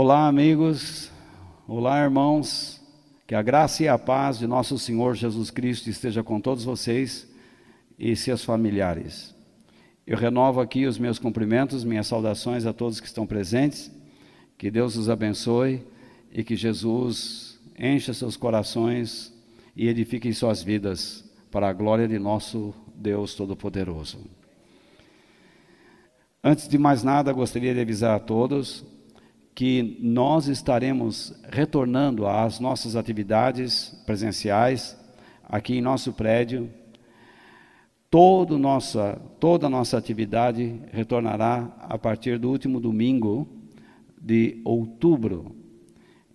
Olá, amigos. Olá, irmãos. Que a graça e a paz de nosso Senhor Jesus Cristo esteja com todos vocês e seus familiares. Eu renovo aqui os meus cumprimentos, minhas saudações a todos que estão presentes. Que Deus os abençoe e que Jesus encha seus corações e edifique suas vidas para a glória de nosso Deus Todo-Poderoso. Antes de mais nada, gostaria de avisar a todos que nós estaremos retornando às nossas atividades presenciais aqui em nosso prédio. Toda a nossa atividade retornará a partir do último domingo de outubro.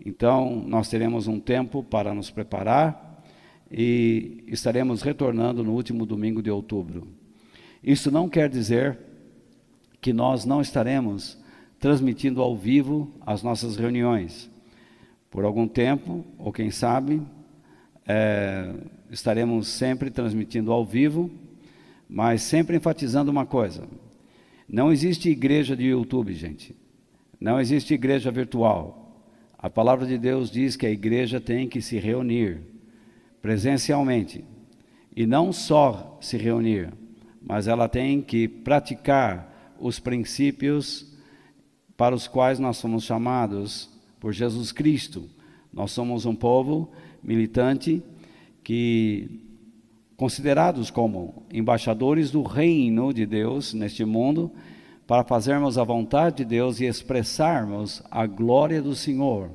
Então, nós teremos um tempo para nos preparar e estaremos retornando no último domingo de outubro. Isso não quer dizer que nós não estaremos transmitindo ao vivo as nossas reuniões. Por algum tempo, ou quem sabe, estaremos sempre transmitindo ao vivo, mas sempre enfatizando uma coisa: não existe igreja de YouTube, gente. Não existe igreja virtual. A palavra de Deus diz que a igreja tem que se reunir presencialmente. E não só se reunir, mas ela tem que praticar os princípios para os quais nós somos chamados por Jesus Cristo. Nós somos um povo militante considerados como embaixadores do reino de Deus neste mundo, para fazermos a vontade de Deus e expressarmos a glória do Senhor.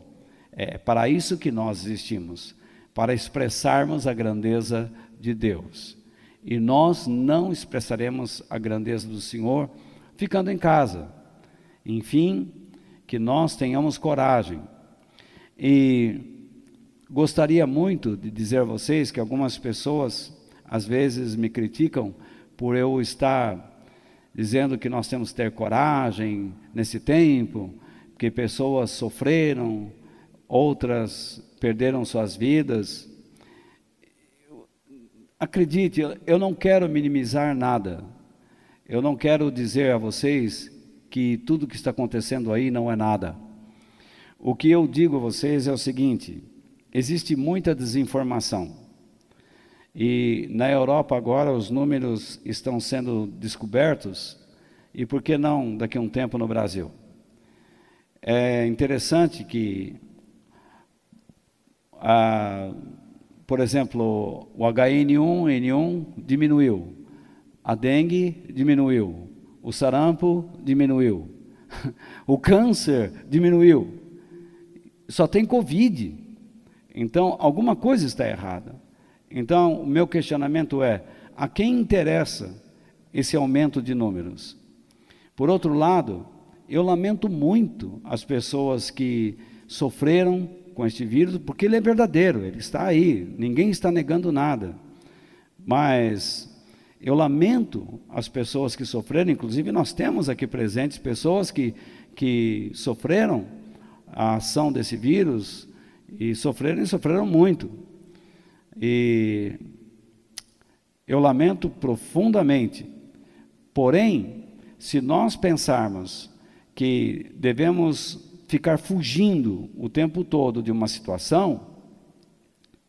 É para isso que nós existimos, para expressarmos a grandeza de Deus. E nós não expressaremos a grandeza do Senhor ficando em casa. Enfim, que nós tenhamos coragem. E gostaria muito de dizer a vocês que algumas pessoas às vezes me criticam por eu estar dizendo que nós temos que ter coragem nesse tempo, porque pessoas sofreram, outras perderam suas vidas. Acredite, eu não quero minimizar nada. Eu não quero dizer a vocês que tudo que está acontecendo aí não é nada. O que eu digo a vocês é o seguinte: existe muita desinformação. E na Europa agora os números estão sendo descobertos, e por que não daqui a um tempo no Brasil? É interessante que, por exemplo, o H1N1 diminuiu, a dengue diminuiu, o sarampo diminuiu, o câncer diminuiu, só tem Covid. Então, alguma coisa está errada. Então, o meu questionamento é: a quem interessa esse aumento de números? Por outro lado, eu lamento muito as pessoas que sofreram com este vírus, porque ele é verdadeiro, ele está aí, ninguém está negando nada. Mas eu lamento as pessoas que sofreram, inclusive nós temos aqui presentes pessoas que sofreram a ação desse vírus, e sofreram muito. E eu lamento profundamente. Porém, se nós pensarmos que devemos ficar fugindo o tempo todo de uma situação,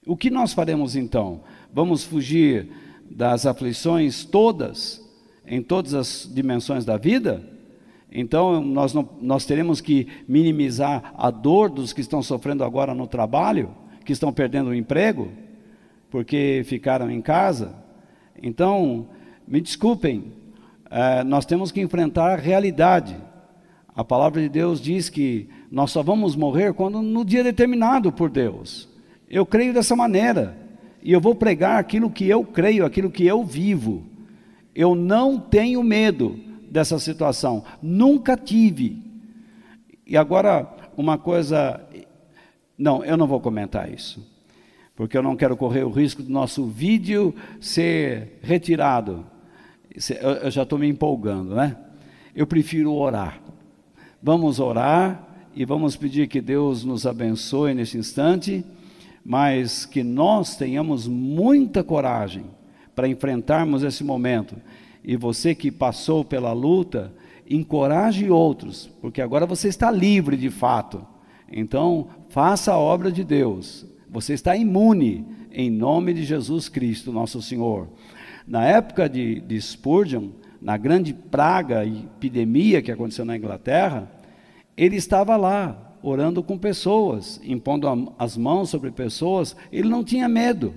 o que nós faremos então? Vamos fugir das aflições todas, em todas as dimensões da vida? Então nós teremos que minimizar a dor dos que estão sofrendo agora no trabalho, que estão perdendo o emprego, porque ficaram em casa. Então, me desculpem, nós temos que enfrentar a realidade. A palavra de Deus diz que nós só vamos morrer no dia determinado por Deus. Eu creio dessa maneira. E eu vou pregar aquilo que eu creio, aquilo que eu vivo. Eu não tenho medo dessa situação. Nunca tive. E agora, uma coisa... Não, eu não vou comentar isso. Porque eu não quero correr o risco do nosso vídeo ser retirado. Eu já estou me empolgando, né? Eu prefiro orar. Vamos orar e vamos pedir que Deus nos abençoe nesse instante, mas que nós tenhamos muita coragem para enfrentarmos esse momento. E você que passou pela luta encoraje outros, porque agora você está livre de fato. Então, faça a obra de Deus. Você está imune, em nome de Jesus Cristo, nosso Senhor. Na época de Spurgeon, na grande praga e epidemia que aconteceu na Inglaterra, ele estava lá, orando com pessoas, impondo as mãos sobre pessoas. Ele não tinha medo,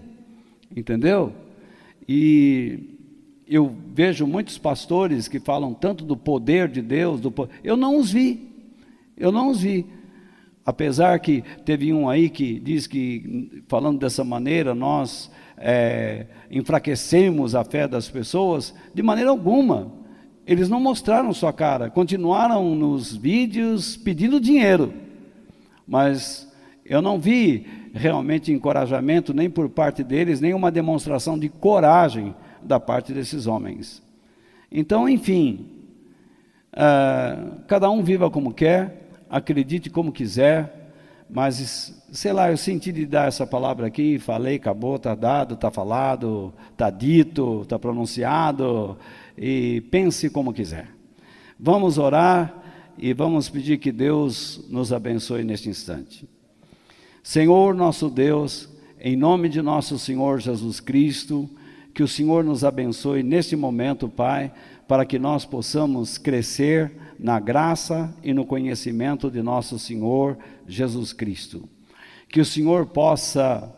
entendeu? E eu vejo muitos pastores que falam tanto do poder de Deus, eu não os vi, apesar que teve um aí que diz que, falando dessa maneira, nós enfraquecemos a fé das pessoas. De maneira alguma, eles não mostraram sua cara, continuaram nos vídeos pedindo dinheiro, mas eu não vi realmente encorajamento, nem por parte deles, nem uma demonstração de coragem da parte desses homens. Então, enfim, cada um viva como quer, acredite como quiser, mas, sei lá, eu senti de dar essa palavra aqui, falei, acabou, está dado, está falado, está dito, está pronunciado, e pense como quiser. Vamos orar e vamos pedir que Deus nos abençoe neste instante. Senhor nosso Deus, em nome de nosso Senhor Jesus Cristo, que o Senhor nos abençoe neste momento, Pai, para que nós possamos crescer na graça e no conhecimento de nosso Senhor Jesus Cristo. Que o Senhor possa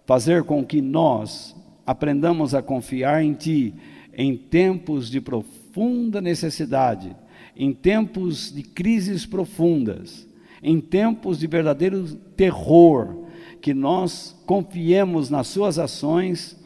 fazer com que nós aprendamos a confiar em Ti em tempos de profunda necessidade, em tempos de crises profundas, em tempos de verdadeiro terror, que nós confiemos nas Suas ações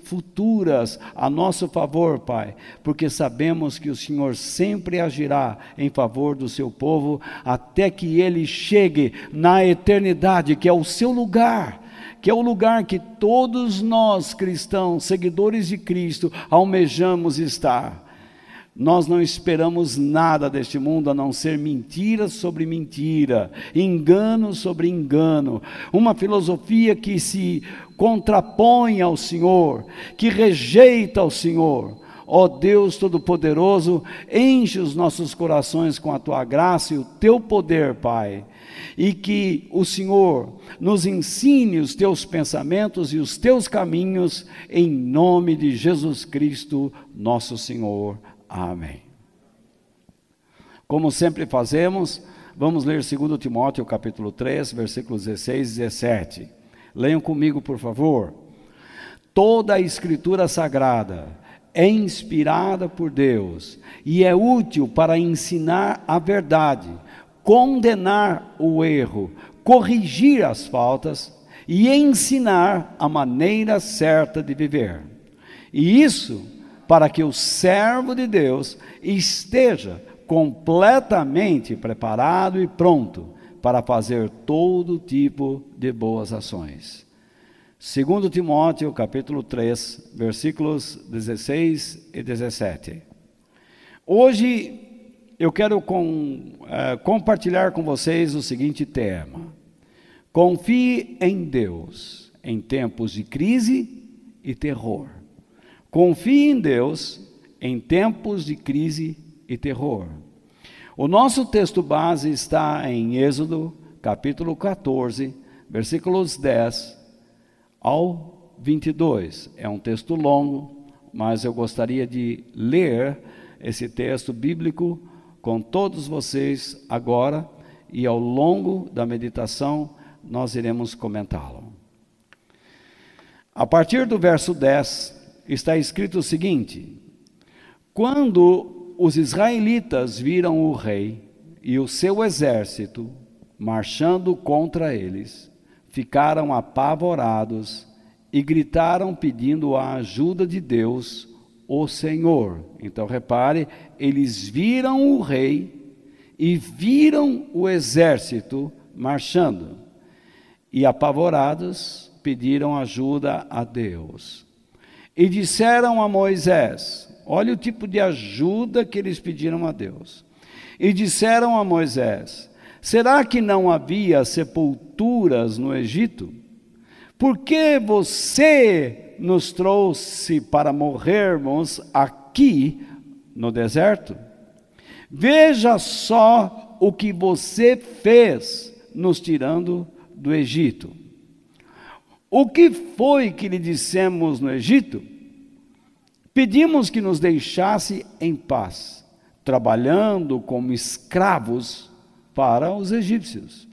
futuras a nosso favor, Pai, porque sabemos que o Senhor sempre agirá em favor do seu povo, até que ele chegue na eternidade, que é o seu lugar, que é o lugar que todos nós cristãos, seguidores de Cristo, almejamos estar. Nós não esperamos nada deste mundo a não ser mentira sobre mentira, engano sobre engano, uma filosofia que se contrapõe ao Senhor, que rejeita o Senhor. Ó Deus Todo-Poderoso, enche os nossos corações com a Tua graça e o Teu poder, Pai, e que o Senhor nos ensine os Teus pensamentos e os Teus caminhos, em nome de Jesus Cristo, nosso Senhor. Amém. Como sempre fazemos, vamos ler 2 Timóteo capítulo 3, versículos 16 e 17. Leiam comigo, por favor. Toda a Escritura Sagrada é inspirada por Deus e é útil para ensinar a verdade, condenar o erro, corrigir as faltas e ensinar a maneira certa de viver. E isso para que o servo de Deus esteja completamente preparado e pronto para fazer todo tipo de boas ações. 2 Timóteo capítulo 3, versículos 16 e 17. Hoje eu quero compartilhar com vocês o seguinte tema: confie em Deus em tempos de crise e terror. Confie em Deus em tempos de crise e terror. O nosso texto base está em Êxodo, capítulo 14, versículos 10 ao 22. É um texto longo, mas eu gostaria de ler esse texto bíblico com todos vocês agora, e ao longo da meditação nós iremos comentá-lo. A partir do verso 10, está escrito o seguinte: quando os israelitas viram o rei e o seu exército marchando contra eles, ficaram apavorados e gritaram pedindo a ajuda de Deus, o Senhor. Então repare, eles viram o rei e viram o exército marchando, e apavorados pediram ajuda a Deus. E disseram a Moisés, olha o tipo de ajuda que eles pediram a Deus. E disseram a Moisés: será que não havia sepulturas no Egito? Por que você nos trouxe para morrermos aqui no deserto? Veja só o que você fez nos tirando do Egito. O que foi que lhe dissemos no Egito? Pedimos que nos deixasse em paz, trabalhando como escravos para os egípcios.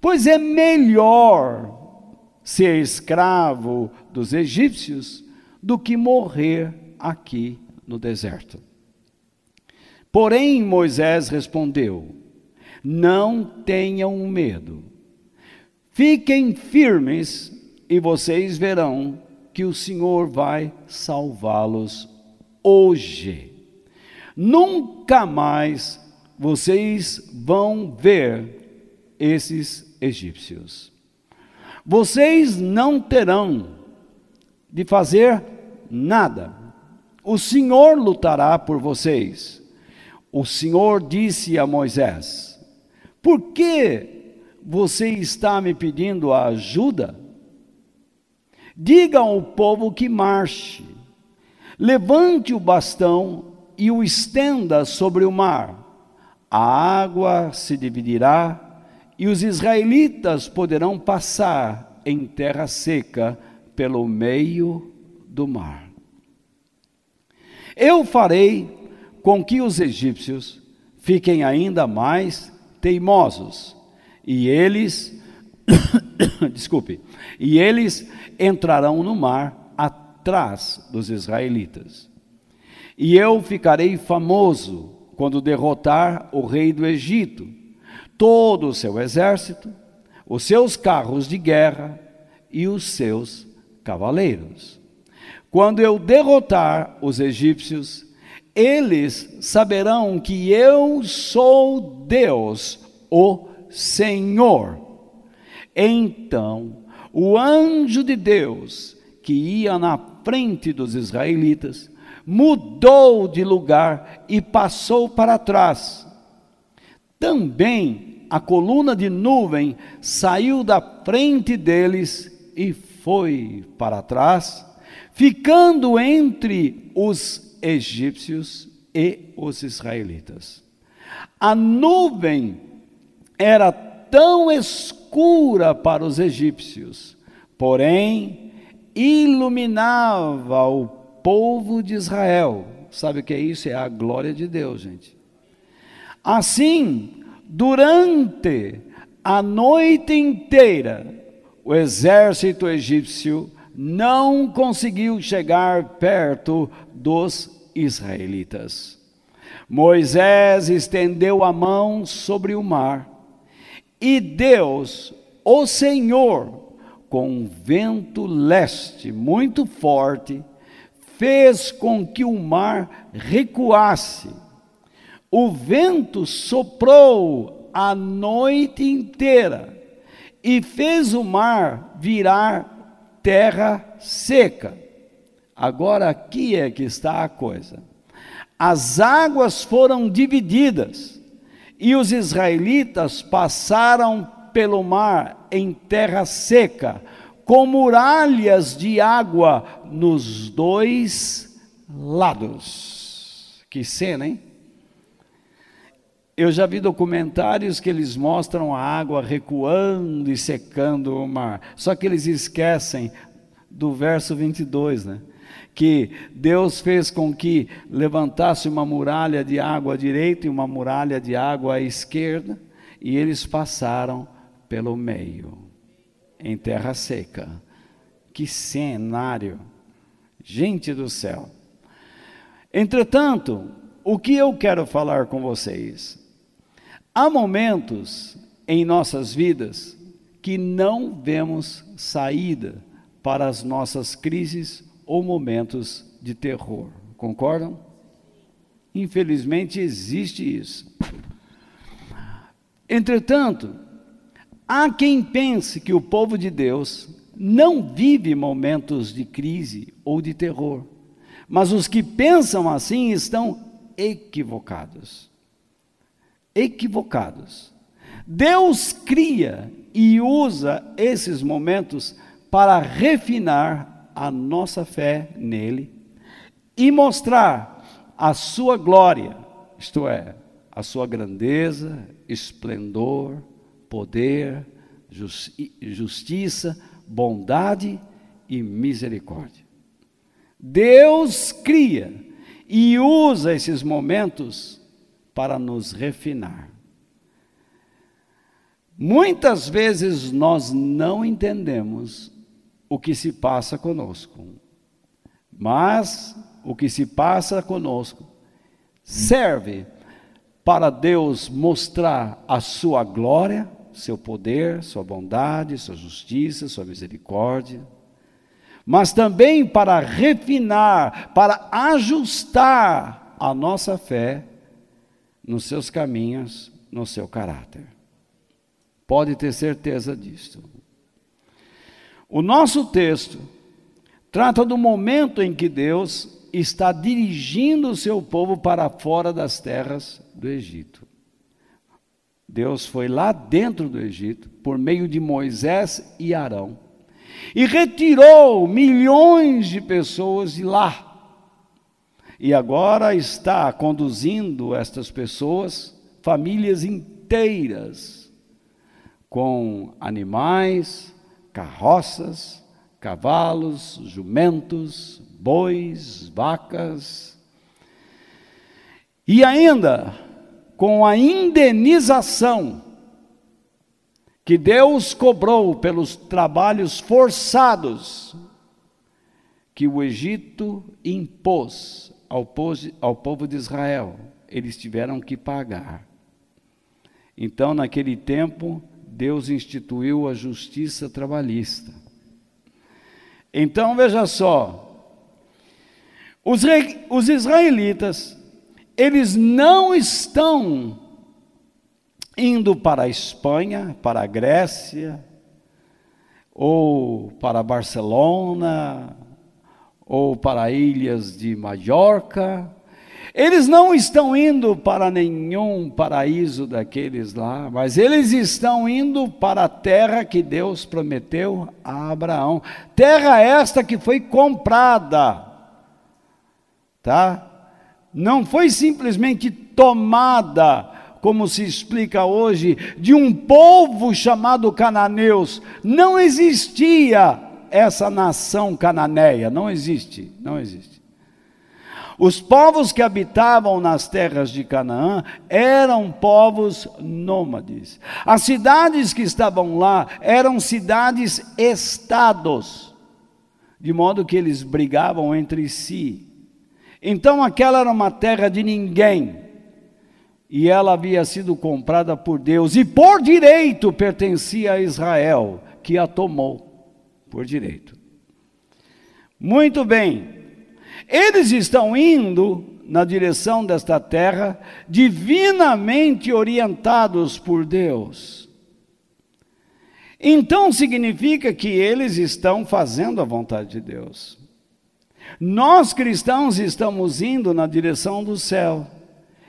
Pois é melhor ser escravo dos egípcios do que morrer aqui no deserto. Porém, Moisés respondeu: não tenham medo, fiquem firmes e vocês verão que o Senhor vai salvá-los hoje. Nunca mais vocês vão ver esses egípcios. Vocês não terão de fazer nada. O Senhor lutará por vocês. O Senhor disse a Moisés: por que você está me pedindo ajuda? Diga ao povo que marche. Levante o bastão e o estenda sobre o mar. A água se dividirá e os israelitas poderão passar em terra seca pelo meio do mar. Eu farei com que os egípcios fiquem ainda mais teimosos, e eles, e eles entrarão no mar atrás dos israelitas. E eu ficarei famoso quando derrotar o rei do Egito, todo o seu exército, os seus carros de guerra e os seus cavaleiros. Quando eu derrotar os egípcios, eles saberão que eu sou Deus, o Senhor. Então, o anjo de Deus, que ia na frente dos israelitas, mudou de lugar e passou para trás. Também a coluna de nuvem saiu da frente deles e foi para trás, ficando entre os egípcios e os israelitas. A nuvem era tão escura para os egípcios, porém iluminava o povo de Israel. Sabe o que é isso? É a glória de Deus, gente. Assim, durante a noite inteira, o exército egípcio não conseguiu chegar perto dos israelitas. Moisés estendeu a mão sobre o mar, e Deus, o Senhor, com um vento leste muito forte, fez com que o mar recuasse. O vento soprou a noite inteira e fez o mar virar terra seca. Agora aqui é que está a coisa. As águas foram divididas e os israelitas passaram pelo mar em terra seca, com muralhas de água nos dois lados. Que cena, hein? Eu já vi documentários que eles mostram a água recuando e secando o mar. Só que eles esquecem do verso 22, né? Que Deus fez com que levantasse uma muralha de água à direita e uma muralha de água à esquerda, e eles passaram pelo meio, em terra seca. Que cenário! Gente do céu! Entretanto, o que eu quero falar com vocês? Há momentos em nossas vidas que não vemos saída para as nossas crises ou momentos de terror. Concordam? Infelizmente existe isso. Entretanto, há quem pense que o povo de Deus não vive momentos de crise ou de terror. Mas os que pensam assim estão equivocados. Equivocados. Deus cria e usa esses momentos para refinar a nossa fé nele e mostrar a sua glória, isto é, a sua grandeza, esplendor, poder, justiça, bondade e misericórdia. Deus cria e usa esses momentos para nos refinar. Muitas vezes nós não entendemos o que se passa conosco, mas o que se passa conosco serve para Deus mostrar a sua glória, seu poder, sua bondade, sua justiça, sua misericórdia, mas também para refinar, para ajustar a nossa fé nos seus caminhos, no seu caráter. Pode ter certeza disso. O nosso texto trata do momento em que Deus está dirigindo o seu povo para fora das terras do Egito. Deus foi lá dentro do Egito, por meio de Moisés e Arão, e retirou milhões de pessoas de lá. E agora está conduzindo estas pessoas, famílias inteiras, com animais, carroças, cavalos, jumentos, bois, vacas, e ainda com a indenização que Deus cobrou pelos trabalhos forçados que o Egito impôs ao povo de Israel. Eles tiveram que pagar. Então, naquele tempo, Deus instituiu a justiça trabalhista. Então, veja só, os israelitas, eles não estão indo para a Espanha, para a Grécia, ou para Barcelona, ou para ilhas de Maiorca. Eles não estão indo para nenhum paraíso daqueles lá, mas eles estão indo para a terra que Deus prometeu a Abraão. Terra esta que foi comprada, tá? Não foi simplesmente tomada, como se explica hoje, de um povo chamado cananeus. Não existia essa nação cananeia, não existe, não existe. Os povos que habitavam nas terras de Canaã eram povos nômades. As cidades que estavam lá eram cidades-estados, de modo que eles brigavam entre si. Então aquela era uma terra de ninguém, e ela havia sido comprada por Deus, e por direito pertencia a Israel, que a tomou por direito. Muito bem. Eles estão indo na direção desta terra, divinamente orientados por Deus. Então significa que eles estão fazendo a vontade de Deus. Nós cristãos estamos indo na direção do céu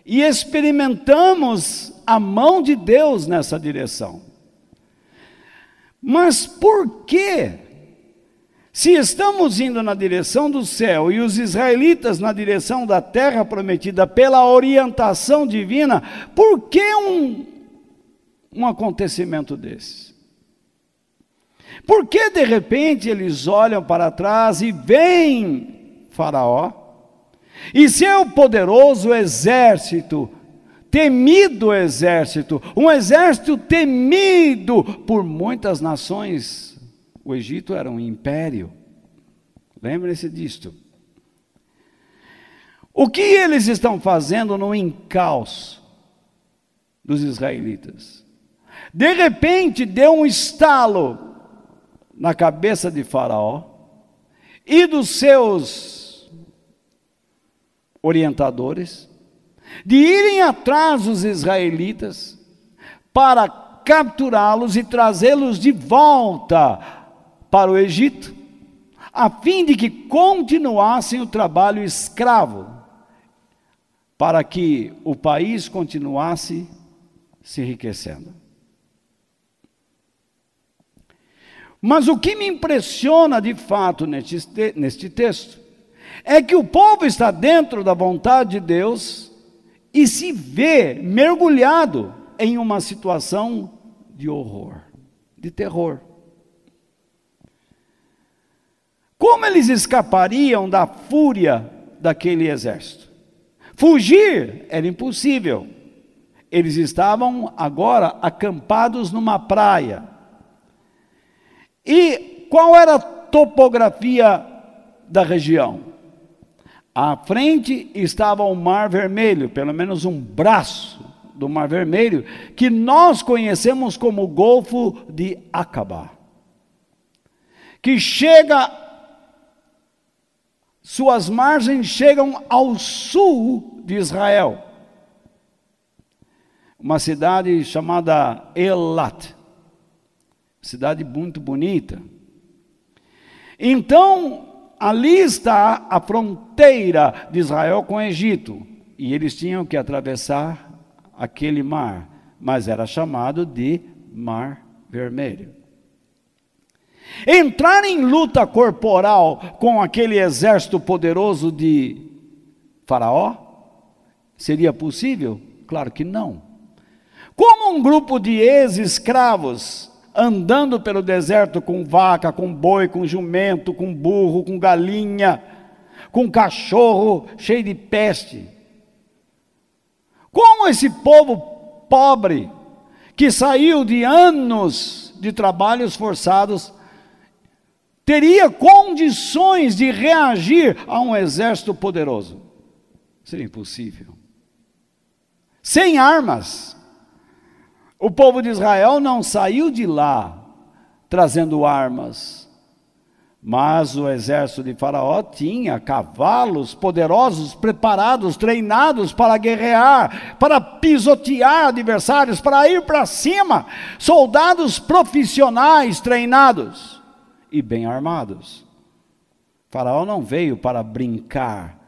e experimentamos a mão de Deus nessa direção. Mas por quê? Se estamos indo na direção do céu e os israelitas na direção da terra prometida pela orientação divina, por que um acontecimento desse? Por que de repente eles olham para trás e veem Faraó e seu poderoso exército, temido exército, um exército temido por muitas nações? O Egito era um império, lembre-se disto. O que eles estão fazendo no encalço dos israelitas? De repente deu um estalo na cabeça de Faraó e dos seus orientadores, de irem atrás dos israelitas para capturá-los e trazê-los de volta para o Egito, a fim de que continuassem o trabalho escravo, para que o país continuasse se enriquecendo. Mas o que me impressiona de fato neste texto, é que o povo está dentro da vontade de Deus e se vê mergulhado em uma situação de horror, de terror. Como eles escapariam da fúria daquele exército? Fugir era impossível. Eles estavam agora acampados numa praia. E qual era a topografia da região? À frente estava o Mar Vermelho, pelo menos um braço do Mar Vermelho, que nós conhecemos como o Golfo de Acaba, que suas margens chegam ao sul de Israel, uma cidade chamada Elat, cidade muito bonita. Então, ali está a fronteira de Israel com o Egito, e eles tinham que atravessar aquele mar, mas era chamado de Mar Vermelho. Entrar em luta corporal com aquele exército poderoso de Faraó seria possível? Claro que não. Como um grupo de ex-escravos andando pelo deserto com vaca, com boi, com jumento, com burro, com galinha, com cachorro cheio de peste. Como esse povo pobre, que saiu de anos de trabalhos forçados, teria condições de reagir a um exército poderoso? Seria impossível. Sem armas. O povo de Israel não saiu de lá trazendo armas, mas o exército de Faraó tinha cavalos poderosos, preparados, treinados para guerrear, para pisotear adversários, para ir para cima, soldados profissionais treinados e bem armados. Faraó não veio para brincar,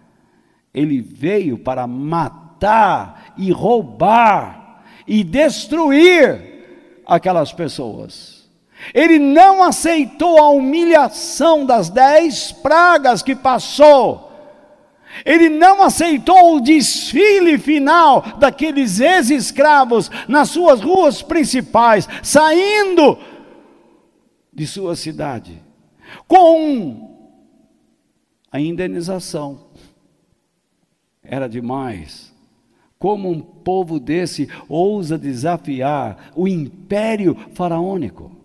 ele veio para matar e roubar e destruir aquelas pessoas. Ele não aceitou a humilhação das 10 pragas que passou. Ele não aceitou o desfile final daqueles ex-escravos nas suas ruas principais, saindo de sua cidade, com a indenização. Era demais. Como um povo desse ousa desafiar o império faraônico?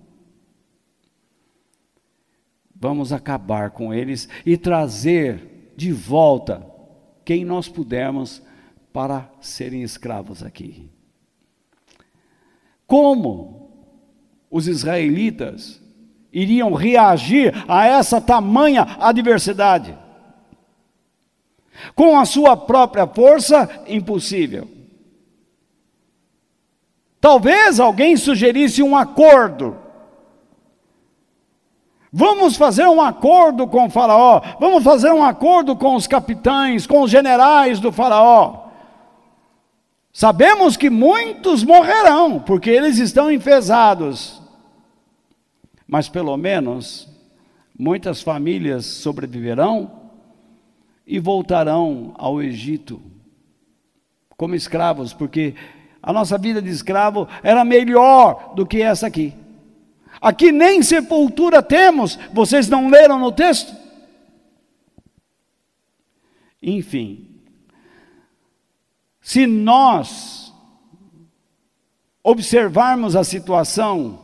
Vamos acabar com eles e trazer de volta quem nós pudermos para serem escravos aqui. Como os israelitas iriam reagir a essa tamanha adversidade? Com a sua própria força, impossível. Talvez alguém sugerisse um acordo. Vamos fazer um acordo com o Faraó, vamos fazer um acordo com os capitães, com os generais do Faraó. Sabemos que muitos morrerão, porque eles estão enfesados. Mas pelo menos, muitas famílias sobreviverão e voltarão ao Egito como escravos, porque a nossa vida de escravo era melhor do que essa aqui. Aqui nem sepultura temos, vocês não leram no texto? Enfim, se nós observarmos a situação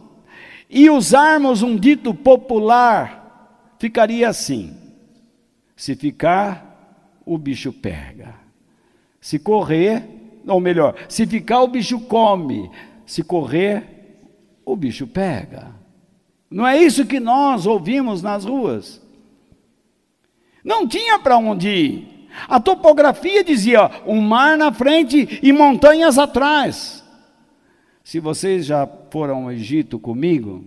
e usarmos um dito popular, ficaria assim: se ficar, o bicho pega. Se correr, ou melhor, se ficar, o bicho come. Se correr, o bicho pega. Não é isso que nós ouvimos nas ruas? Não tinha para onde ir. A topografia dizia um mar na frente e montanhas atrás. Se vocês já foram ao Egito comigo,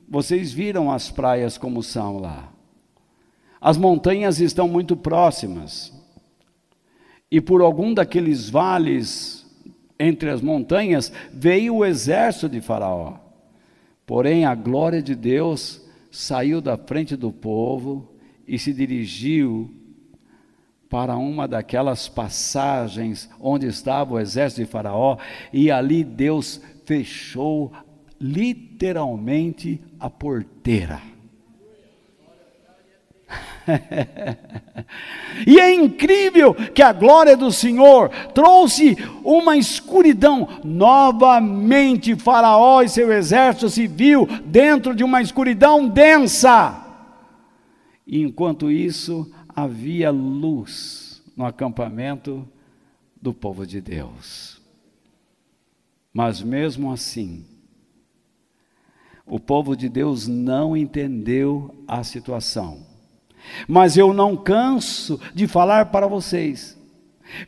vocês viram as praias como são lá. As montanhas estão muito próximas. E por algum daqueles vales entre as montanhas veio o exército de Faraó. Porém, a glória de Deus saiu da frente do povo e se dirigiu para uma daquelas passagens onde estava o exército de Faraó, e ali Deus fechou literalmente a porteira. E é incrível que a glória do Senhor trouxe uma escuridão. Novamente Faraó e seu exército se viu dentro de uma escuridão densa. E enquanto isso, havia luz no acampamento do povo de Deus. Mas mesmo assim, o povo de Deus não entendeu a situação. Mas eu não canso de falar para vocês,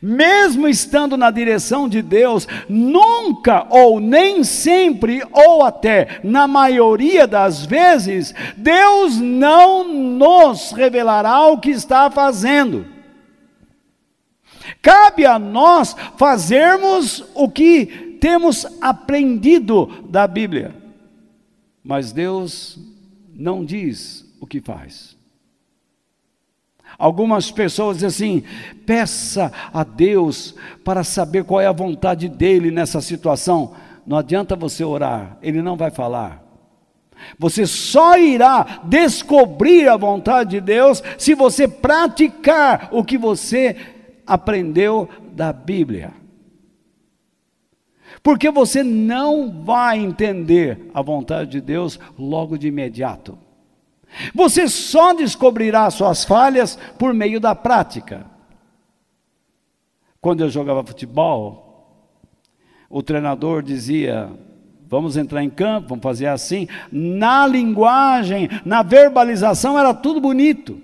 mesmo estando na direção de Deus, nunca ou nem sempre, ou até na maioria das vezes, Deus não nos revelará o que está fazendo. Cabe a nós fazermos o que temos aprendido da Bíblia, mas Deus não diz o que faz. Algumas pessoas dizem assim: peça a Deus para saber qual é a vontade dele nessa situação. Não adianta você orar, ele não vai falar. Você só irá descobrir a vontade de Deus se você praticar o que você aprendeu da Bíblia. Porque você não vai entender a vontade de Deus logo de imediato. Você só descobrirá suas falhas por meio da prática. Quando eu jogava futebol, o treinador dizia: vamos entrar em campo, vamos fazer assim. Na linguagem, na verbalização era tudo bonito.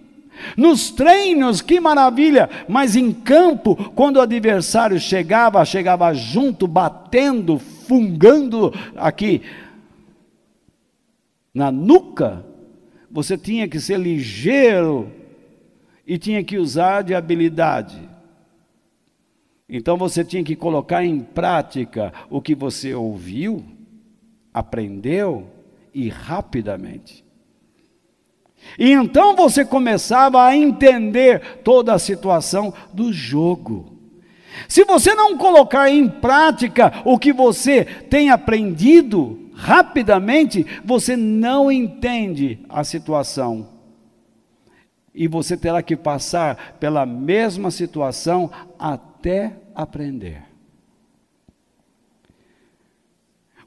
Nos treinos, que maravilha, mas em campo, quando o adversário chegava junto, batendo, fungando aqui na nuca, você tinha que ser ligeiro e tinha que usar de habilidade. Então você tinha que colocar em prática o que você ouviu, aprendeu e rapidamente. E então você começava a entender toda a situação do jogo. Se você não colocar em prática o que você tem aprendido rapidamente, você não entende a situação. E você terá que passar pela mesma situação até aprender.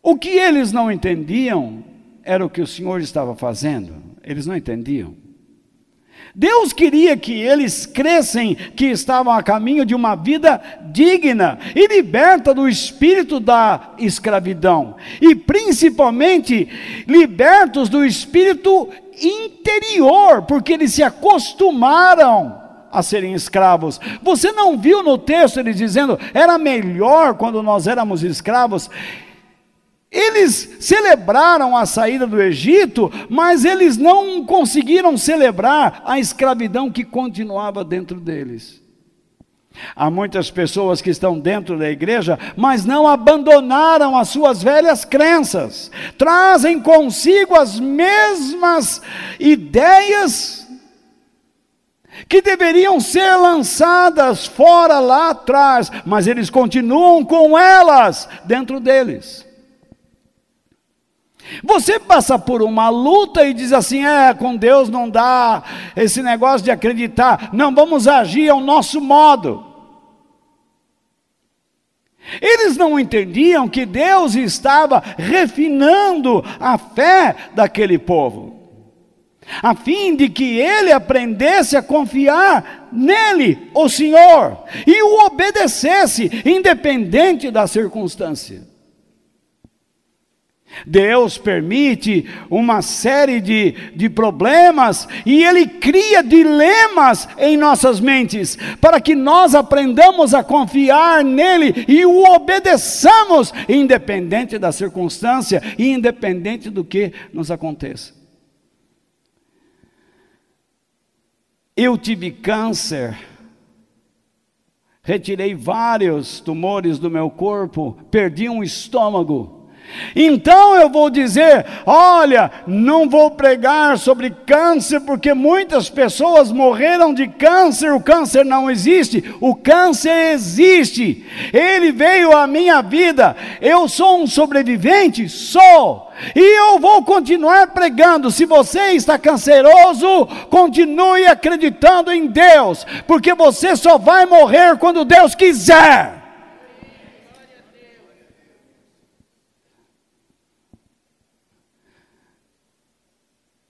O que eles não entendiam era o que o Senhor estava fazendo. Eles não entendiam. Deus queria que eles crescem, que estavam a caminho de uma vida digna e liberta do espírito da escravidão. E principalmente libertos do espírito interior, porque eles se acostumaram a serem escravos. Você não viu no texto eles dizendo: era melhor quando nós éramos escravos? Eles celebraram a saída do Egito, mas eles não conseguiram celebrar a escravidão que continuava dentro deles. Há muitas pessoas que estão dentro da igreja, mas não abandonaram as suas velhas crenças, trazem consigo as mesmas ideias que deveriam ser lançadas fora lá atrás, mas eles continuam com elas dentro deles. Você passa por uma luta e diz assim: com Deus não dá, esse negócio de acreditar, não, vamos agir ao nosso modo. Eles não entendiam que Deus estava refinando a fé daquele povo, a fim de que ele aprendesse a confiar nele, o Senhor, e o obedecesse, independente da circunstância. Deus permite uma série de problemas e Ele cria dilemas em nossas mentes, para que nós aprendamos a confiar nele e o obedeçamos, independente da circunstância e independente do que nos aconteça. Eu tive câncer, retirei vários tumores do meu corpo, perdi um estômago. Então eu vou dizer, olha, não vou pregar sobre câncer, porque muitas pessoas morreram de câncer. O câncer não existe, o câncer existe, ele veio à minha vida. Eu sou um sobrevivente? Sou, e eu vou continuar pregando. Se você está canceroso, continue acreditando em Deus, porque você só vai morrer quando Deus quiser.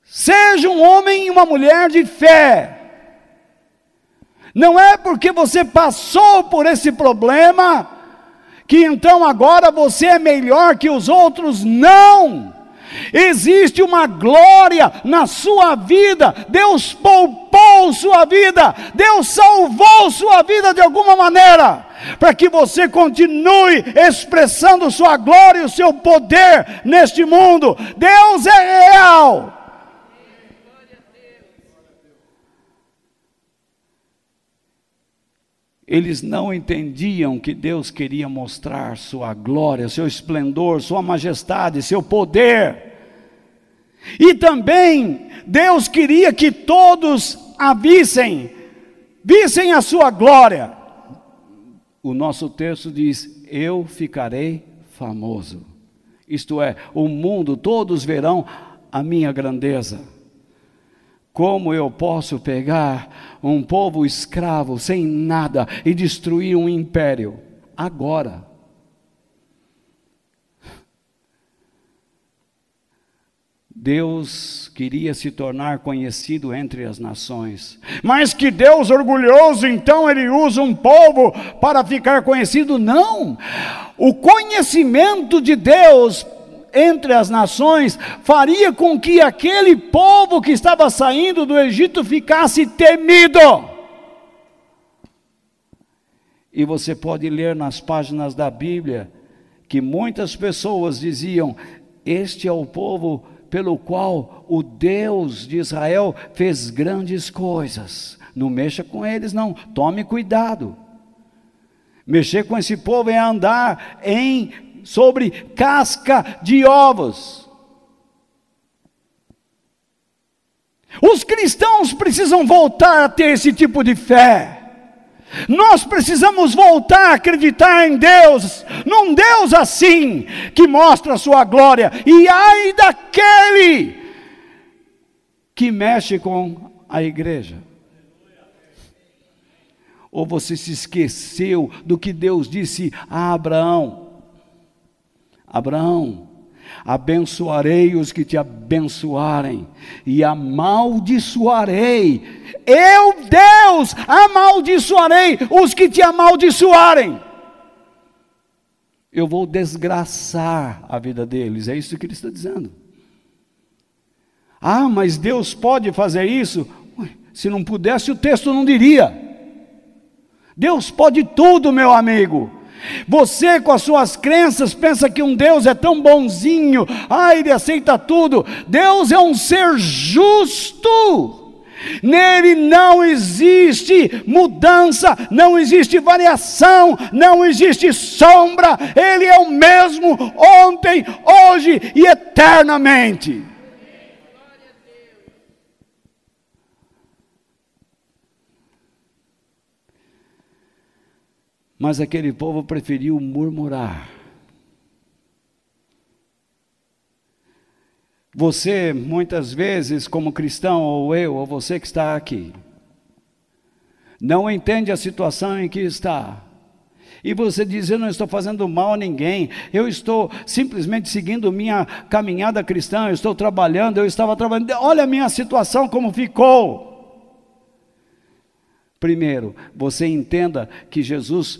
Seja um homem e uma mulher de fé. Não é porque você passou por esse problema que então agora você é melhor que os outros. Não! Existe uma glória na sua vida. Deus poupou sua vida. Deus salvou sua vida de alguma maneira, para que você continue expressando sua glória e o seu poder neste mundo. Deus é real. Eles não entendiam que Deus queria mostrar sua glória, seu esplendor, sua majestade, seu poder. E também Deus queria que todos a vissem a sua glória. O nosso texto diz: eu ficarei famoso. Isto é, o mundo, todos verão a minha grandeza. Como eu posso pegar um povo escravo, sem nada, e destruir um império? Agora. Deus queria se tornar conhecido entre as nações. Mas que Deus orgulhoso, então ele usa um povo para ficar conhecido? Não. O conhecimento de Deus entre as nações faria com que aquele povo que estava saindo do Egito ficasse temido. E você pode ler nas páginas da Bíblia que muitas pessoas diziam: este é o povo pelo qual o Deus de Israel fez grandes coisas. Não mexa com eles não, tome cuidado. Mexer com esse povo é andar sobre casca de ovos. Os cristãos precisam voltar a ter esse tipo de fé. Nós precisamos voltar a acreditar em Deus, num Deus assim, que mostra a sua glória. E ai daquele que mexe com a igreja. Ou você se esqueceu do que Deus disse a Abraão? Abraão, abençoarei os que te abençoarem, e amaldiçoarei, eu, Deus, amaldiçoarei os que te amaldiçoarem. Eu vou desgraçar a vida deles, é isso que ele está dizendo. Ah, mas Deus pode fazer isso? Se não pudesse, o texto não diria. Deus pode tudo, meu amigo. Você com as suas crenças pensa que um Deus é tão bonzinho, ele aceita tudo. Deus é um ser justo, nele não existe mudança, não existe variação, não existe sombra. Ele é o mesmo ontem, hoje e eternamente. Mas aquele povo preferiu murmurar. Você, muitas vezes, como cristão, ou eu, ou você que está aqui, não entende a situação em que está. E você diz: eu não estou fazendo mal a ninguém, eu estou simplesmente seguindo minha caminhada cristã, eu estou trabalhando, eu estava trabalhando, olha a minha situação como ficou. Primeiro, você entenda que Jesus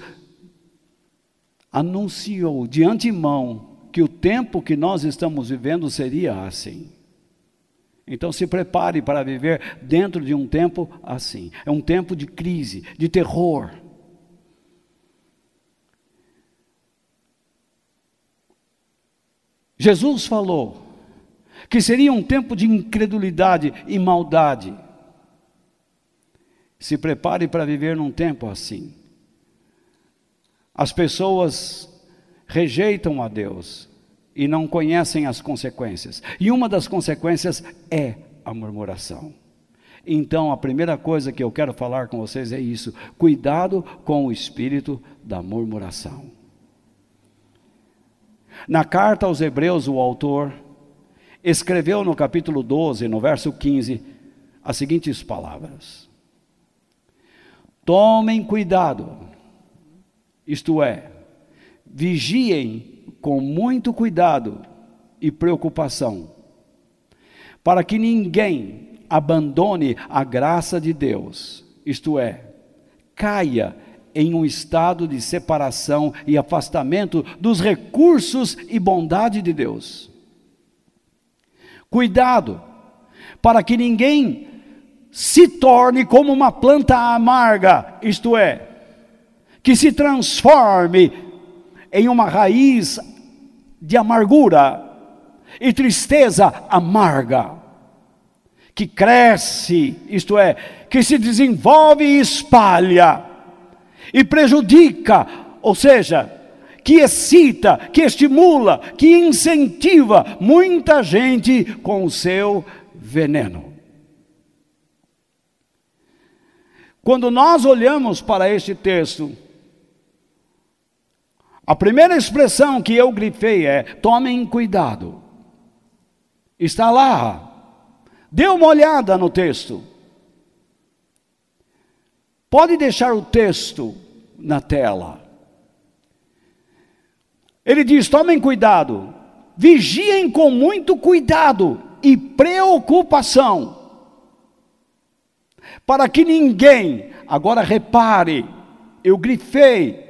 anunciou de antemão que o tempo que nós estamos vivendo seria assim. Então se prepare para viver dentro de um tempo assim. É um tempo de crise, de terror. Jesus falou que seria um tempo de incredulidade e maldade. Se prepare para viver num tempo assim. As pessoas rejeitam a Deus. e não conhecem as consequências. E uma das consequências é a murmuração. Então, a primeira coisa que eu quero falar com vocês é isso: cuidado com o espírito da murmuração. Na carta aos Hebreus, o autor escreveu no capítulo 12, no verso 15, as seguintes palavras: tomem cuidado, isto é, vigiem com muito cuidado e preocupação, para que ninguém abandone a graça de Deus, isto é, caia em um estado de separação e afastamento dos recursos e bondade de Deus. Cuidado, para que ninguém se torne como uma planta amarga, isto é, que se transforme em uma raiz de amargura e tristeza amarga, que cresce, isto é, que se desenvolve e espalha, e prejudica, ou seja, que excita, que estimula, que incentiva muita gente com o seu veneno. Quando nós olhamos para este texto, a primeira expressão que eu grifei é: tomem cuidado. Está lá. Dê uma olhada no texto. Pode deixar o texto na tela. Ele diz: tomem cuidado, vigiem com muito cuidado e preocupação, para que ninguém, agora repare, eu grifei,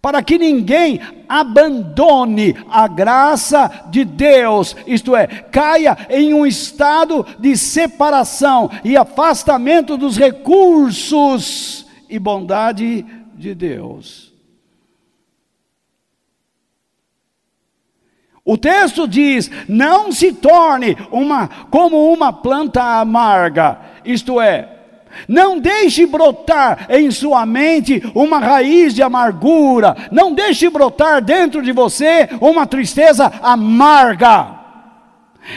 para que ninguém abandone a graça de Deus, isto é, caia em um estado de separação e afastamento dos recursos e bondade de Deus. O texto diz: não se torne como uma planta amarga, isto é, não deixe brotar em sua mente uma raiz de amargura, não deixe brotar dentro de você uma tristeza amarga.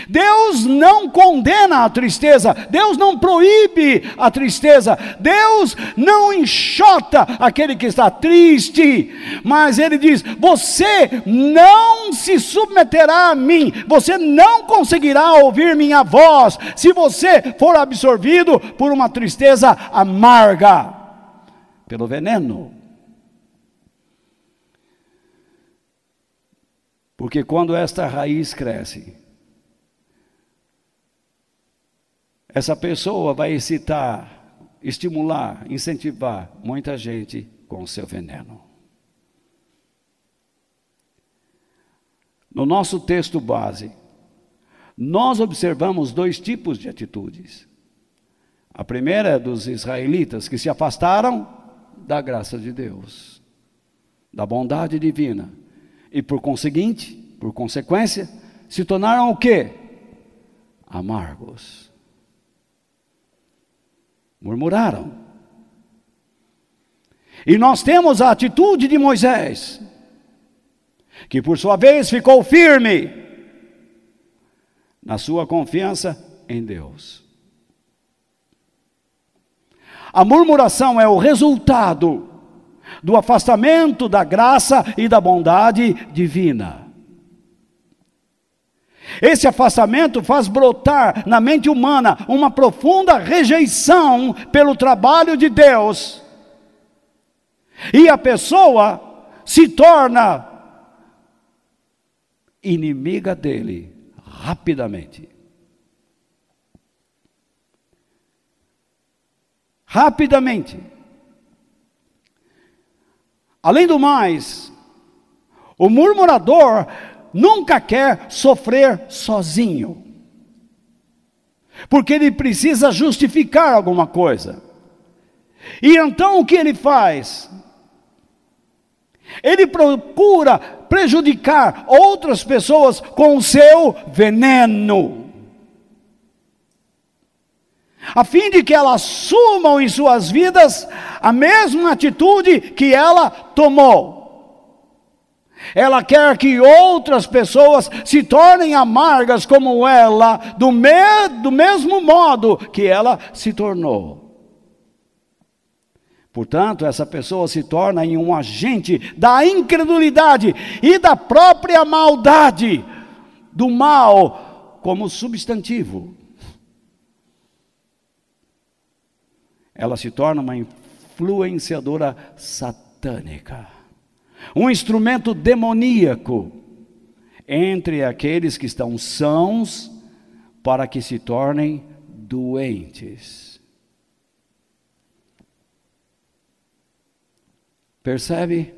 Deus não condena a tristeza, Deus não proíbe a tristeza, Deus não enxota aquele que está triste, mas Ele diz: você não se submeterá a mim, você não conseguirá ouvir minha voz, se você for absorvido por uma tristeza amarga, pelo veneno. Porque quando esta raiz cresce, essa pessoa vai excitar, estimular, incentivar muita gente com o seu veneno. No nosso texto base, nós observamos dois tipos de atitudes. A primeira é dos israelitas que se afastaram da graça de Deus, da bondade divina, e por consequência, se tornaram o quê? Amargos. Murmuraram. E nós temos a atitude de Moisés, que por sua vez ficou firme na sua confiança em Deus. A murmuração é o resultado do afastamento da graça e da bondade divina. Esse afastamento faz brotar na mente humana uma profunda rejeição pelo trabalho de Deus. E a pessoa se torna inimiga dele rapidamente. Rapidamente. Além do mais, o murmurador nunca quer sofrer sozinho, porque ele precisa justificar alguma coisa. E então o que ele faz? Ele procura prejudicar outras pessoas com o seu veneno, a fim de que elas assumam em suas vidas a mesma atitude que ela tomou. Ela quer que outras pessoas se tornem amargas como ela, do mesmo modo que ela se tornou. Portanto, essa pessoa se torna um agente da incredulidade e da própria maldade, do mal como substantivo. Ela se torna uma influenciadora satânica, um instrumento demoníaco entre aqueles que estão sãos para que se tornem doentes. Percebe?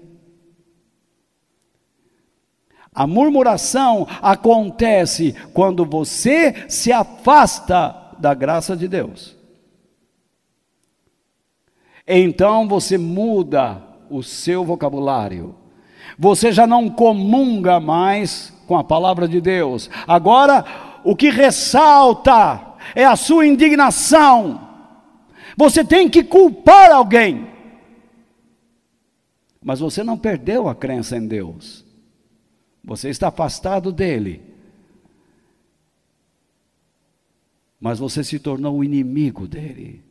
A murmuração acontece quando você se afasta da graça de Deus. Então você muda o seu vocabulário. Você já não comunga mais com a palavra de Deus. Agora, o que ressalta é a sua indignação. Você tem que culpar alguém. Mas você não perdeu a crença em Deus. Você está afastado dele. Mas você se tornou o inimigo dele.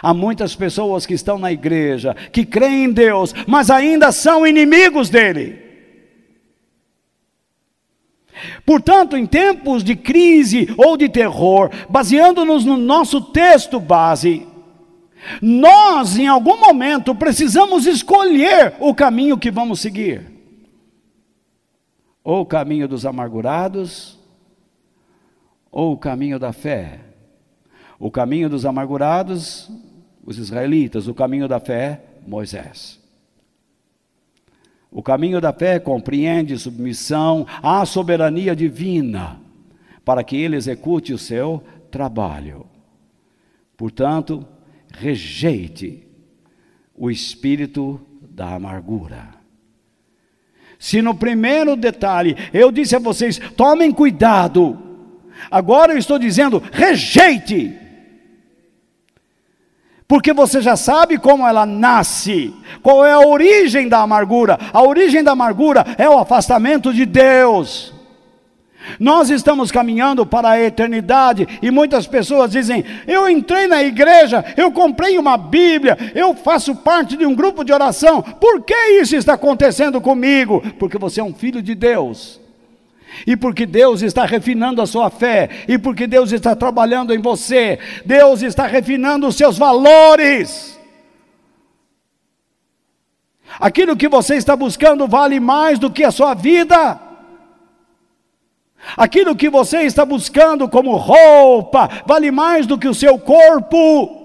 Há muitas pessoas que estão na igreja, que creem em Deus, mas ainda são inimigos dele. Portanto, em tempos de crise ou de terror, baseando-nos no nosso texto base, nós, em algum momento, precisamos escolher o caminho que vamos seguir. Ou o caminho dos amargurados, ou o caminho da fé. O caminho dos amargurados, os israelitas. O caminho da fé, Moisés. O caminho da fé compreende submissão à soberania divina, para que ele execute o seu trabalho. Portanto, rejeite o espírito da amargura. Se no primeiro detalhe eu disse a vocês, tomem cuidado, agora eu estou dizendo, rejeite. Porque você já sabe como ela nasce, qual é a origem da amargura. A origem da amargura é o afastamento de Deus. Nós estamos caminhando para a eternidade e muitas pessoas dizem, eu entrei na igreja, eu comprei uma Bíblia, eu faço parte de um grupo de oração, por que isso está acontecendo comigo? Porque você é um filho de Deus, e porque Deus está refinando a sua fé, e porque Deus está trabalhando em você, Deus está refinando os seus valores. Aquilo que você está buscando vale mais do que a sua vida. Aquilo que você está buscando como roupa, vale mais do que o seu corpo.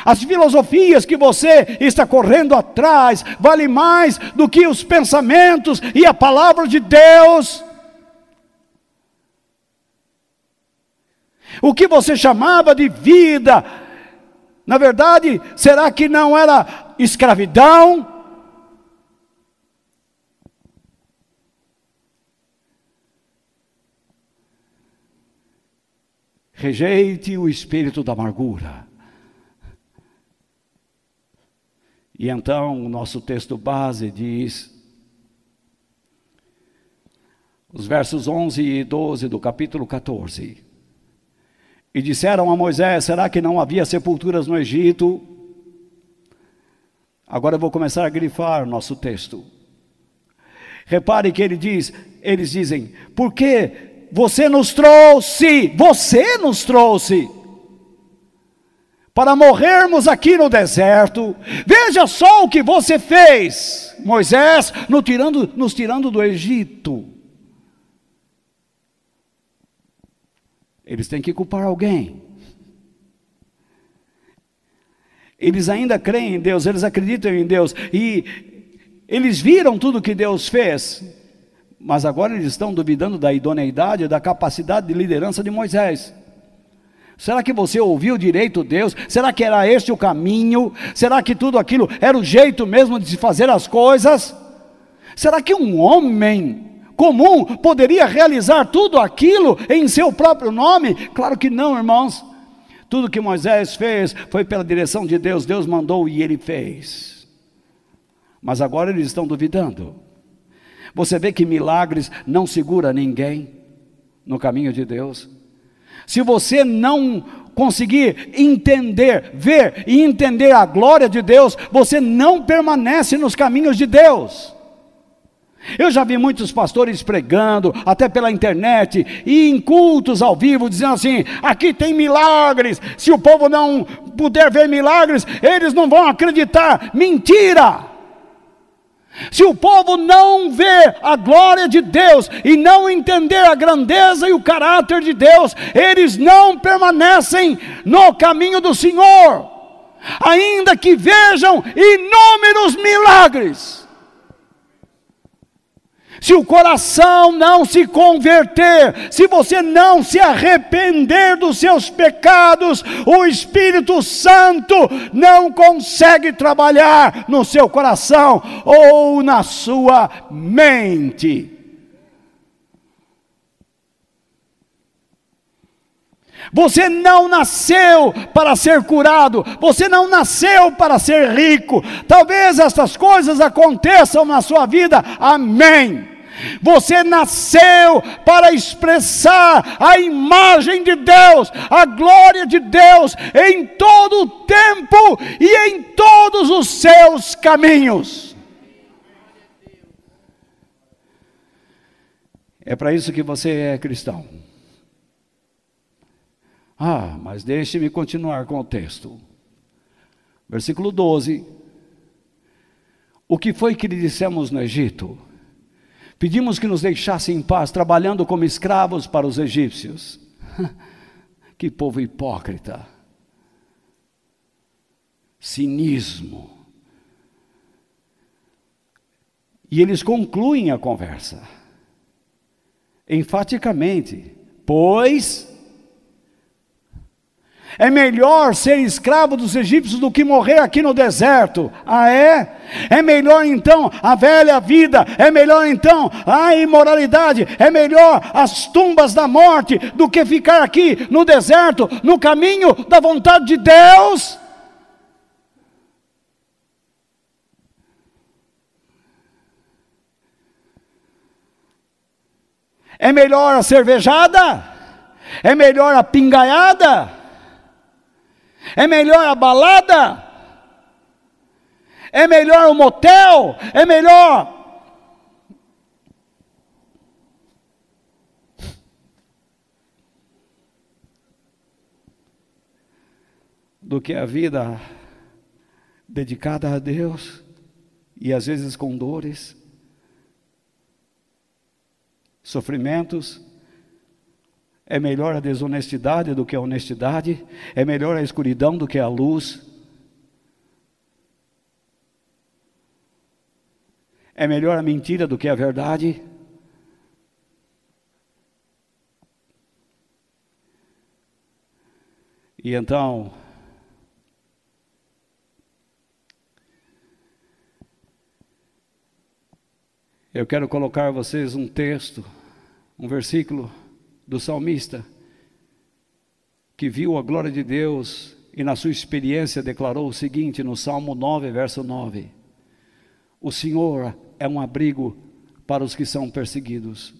As filosofias que você está correndo atrás, vale mais do que os pensamentos e a palavra de Deus. O que você chamava de vida, na verdade, será que não era escravidão? Rejeite o espírito da amargura. E então o nosso texto base diz, os versos 11 e 12 do capítulo 14. E disseram a Moisés, será que não havia sepulturas no Egito? Agora eu vou começar a grifar o nosso texto. Repare que eles dizem, por que você nos trouxe para morrermos aqui no deserto? Veja só o que você fez, Moisés, nos tirando do Egito. Eles têm que culpar alguém. Eles ainda creem em Deus, eles acreditam em Deus, e eles viram tudo que Deus fez, mas agora eles estão duvidando da idoneidade, da capacidade de liderança de Moisés. Será que você ouviu direito Deus? Será que era este o caminho? Será que tudo aquilo era o jeito mesmo de se fazer as coisas? Será que um homem comum poderia realizar tudo aquilo em seu próprio nome? Claro que não, irmãos. Tudo que Moisés fez foi pela direção de Deus. Deus mandou e ele fez. mas agora eles estão duvidando. Você vê que milagres não segura ninguém no caminho de Deus. Se você não conseguir entender, ver e entender a glória de Deus, você não permanece nos caminhos de Deus. Eu já vi muitos pastores pregando, até pela internet, e em cultos ao vivo, dizendo assim: aqui tem milagres, se o povo não puder ver milagres, eles não vão acreditar. Mentira! Se o povo não vê a glória de Deus e não entender a grandeza e o caráter de Deus, eles não permanecem no caminho do Senhor, ainda que vejam inúmeros milagres. Se o coração não se converter, se você não se arrepender dos seus pecados, o Espírito Santo não consegue trabalhar no seu coração ou na sua mente. Você não nasceu para ser curado, você não nasceu para ser rico. Talvez estas coisas aconteçam na sua vida, amém. Você nasceu para expressar a imagem de Deus, a glória de Deus em todo o tempo e em todos os seus caminhos. É para isso que você é cristão. Mas deixe-me continuar com o texto. Versículo 12. O que foi que lhe dissemos no Egito? Pedimos que nos deixasse em paz, trabalhando como escravos para os egípcios. Que povo hipócrita. Cinismo. E eles concluem a conversa enfaticamente: pois é melhor ser escravo dos egípcios do que morrer aqui no deserto. É melhor então a velha vida, é melhor então a imoralidade, é melhor as tumbas da morte do que ficar aqui no deserto, no caminho da vontade de Deus. É melhor a cervejada? É melhor a pingaiada? É melhor a balada? É melhor o motel? É melhor do que a vida dedicada a Deus e às vezes com dores, sofrimentos? É melhor a desonestidade do que a honestidade? É melhor a escuridão do que a luz? É melhor a mentira do que a verdade? E então, eu quero colocar a vocês um texto, um versículo do salmista, que viu a glória de Deus e na sua experiência declarou o seguinte no Salmo 9, verso 9: o Senhor é um abrigo para os que são perseguidos,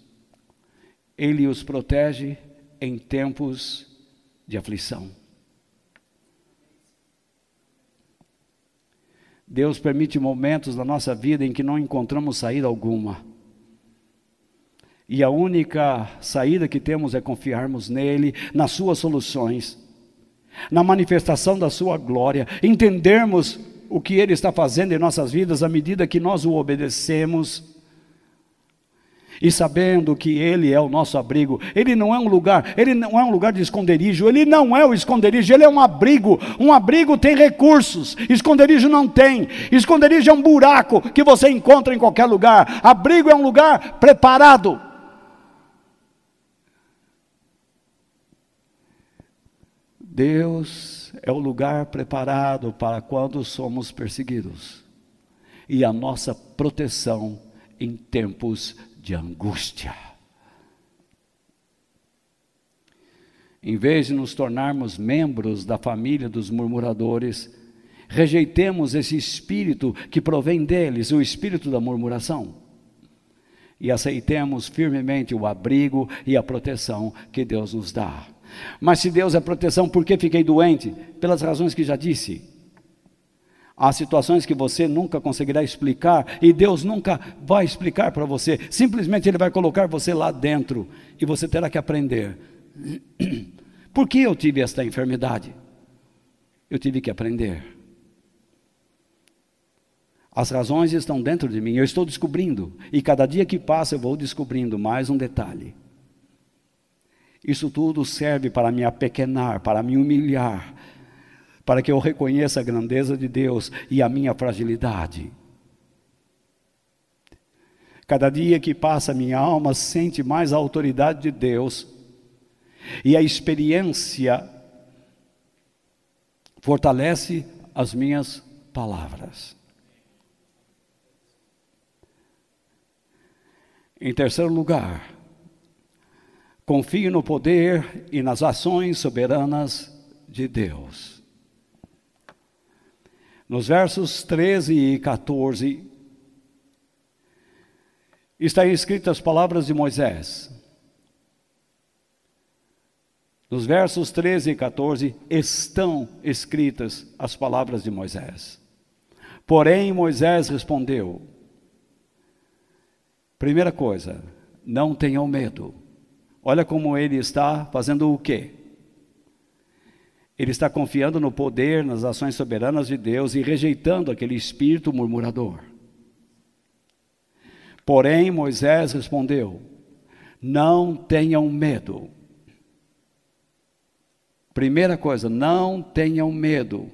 Ele os protege em tempos de aflição. Deus permite momentos na nossa vida em que não encontramos saída alguma. E a única saída que temos é confiarmos nele, nas suas soluções, na manifestação da sua glória, entendermos o que ele está fazendo em nossas vidas à medida que nós o obedecemos, e sabendo que ele é o nosso abrigo. Ele não é um lugar de esconderijo, ele não é o esconderijo, ele é um abrigo. Um abrigo tem recursos, esconderijo não tem. Esconderijo é um buraco que você encontra em qualquer lugar, abrigo é um lugar preparado. Deus é o lugar preparado para quando somos perseguidos, e a nossa proteção em tempos de angústia. Em vez de nos tornarmos membros da família dos murmuradores, rejeitemos esse espírito que provém deles, o espírito da murmuração, e aceitemos firmemente o abrigo e a proteção que Deus nos dá. Mas se Deus é proteção, por que fiquei doente? Pelas razões que já disse. Há situações que você nunca conseguirá explicar, e Deus nunca vai explicar para você, simplesmente Ele vai colocar você lá dentro, e você terá que aprender. Por que eu tive esta enfermidade? Eu tive que aprender. As razões estão dentro de mim, eu estou descobrindo, e cada dia que passa eu vou descobrindo mais um detalhe. Isso tudo serve para me apequenar, para me humilhar, para que eu reconheça a grandeza de Deus e a minha fragilidade. Cada dia que passa, minha alma sente mais a autoridade de Deus, e a experiência fortalece as minhas palavras. Em terceiro lugar, confio no poder e nas ações soberanas de Deus. Nos versos 13 e 14, está escritas as palavras de Moisés. Nos versos 13 e 14 estão escritas as palavras de Moisés. Porém, Moisés respondeu: primeira coisa, não tenham medo. Olha como ele está fazendo o quê? Ele está confiando no poder, nas ações soberanas de Deus e rejeitando aquele espírito murmurador. Porém, Moisés respondeu: não tenham medo. Primeira coisa, não tenham medo.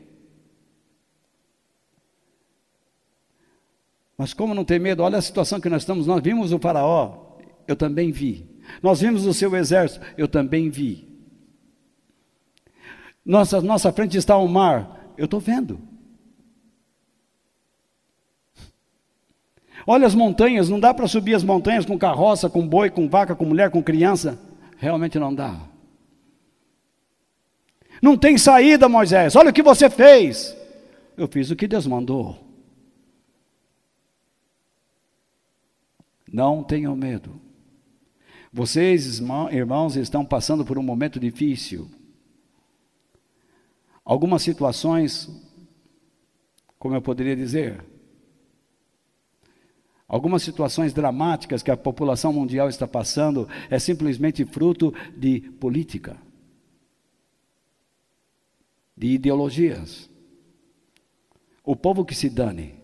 Mas como não ter medo? Olha a situação que nós estamos. Nós vimos o faraó, eu também vi. Nós vimos o seu exército, eu também vi. Nossa frente está o mar, eu estou vendo. Olha as montanhas, não dá para subir as montanhas com carroça, com boi, com vaca, com mulher, com criança. Realmente não dá. Não tem saída, Moisés. Olha o que você fez. Eu fiz o que Deus mandou. Não tenham medo. Vocês, irmãos, estão passando por um momento difícil. Algumas situações, como eu poderia dizer, algumas situações dramáticas que a população mundial está passando é simplesmente fruto de política, de ideologias. O povo que se dane.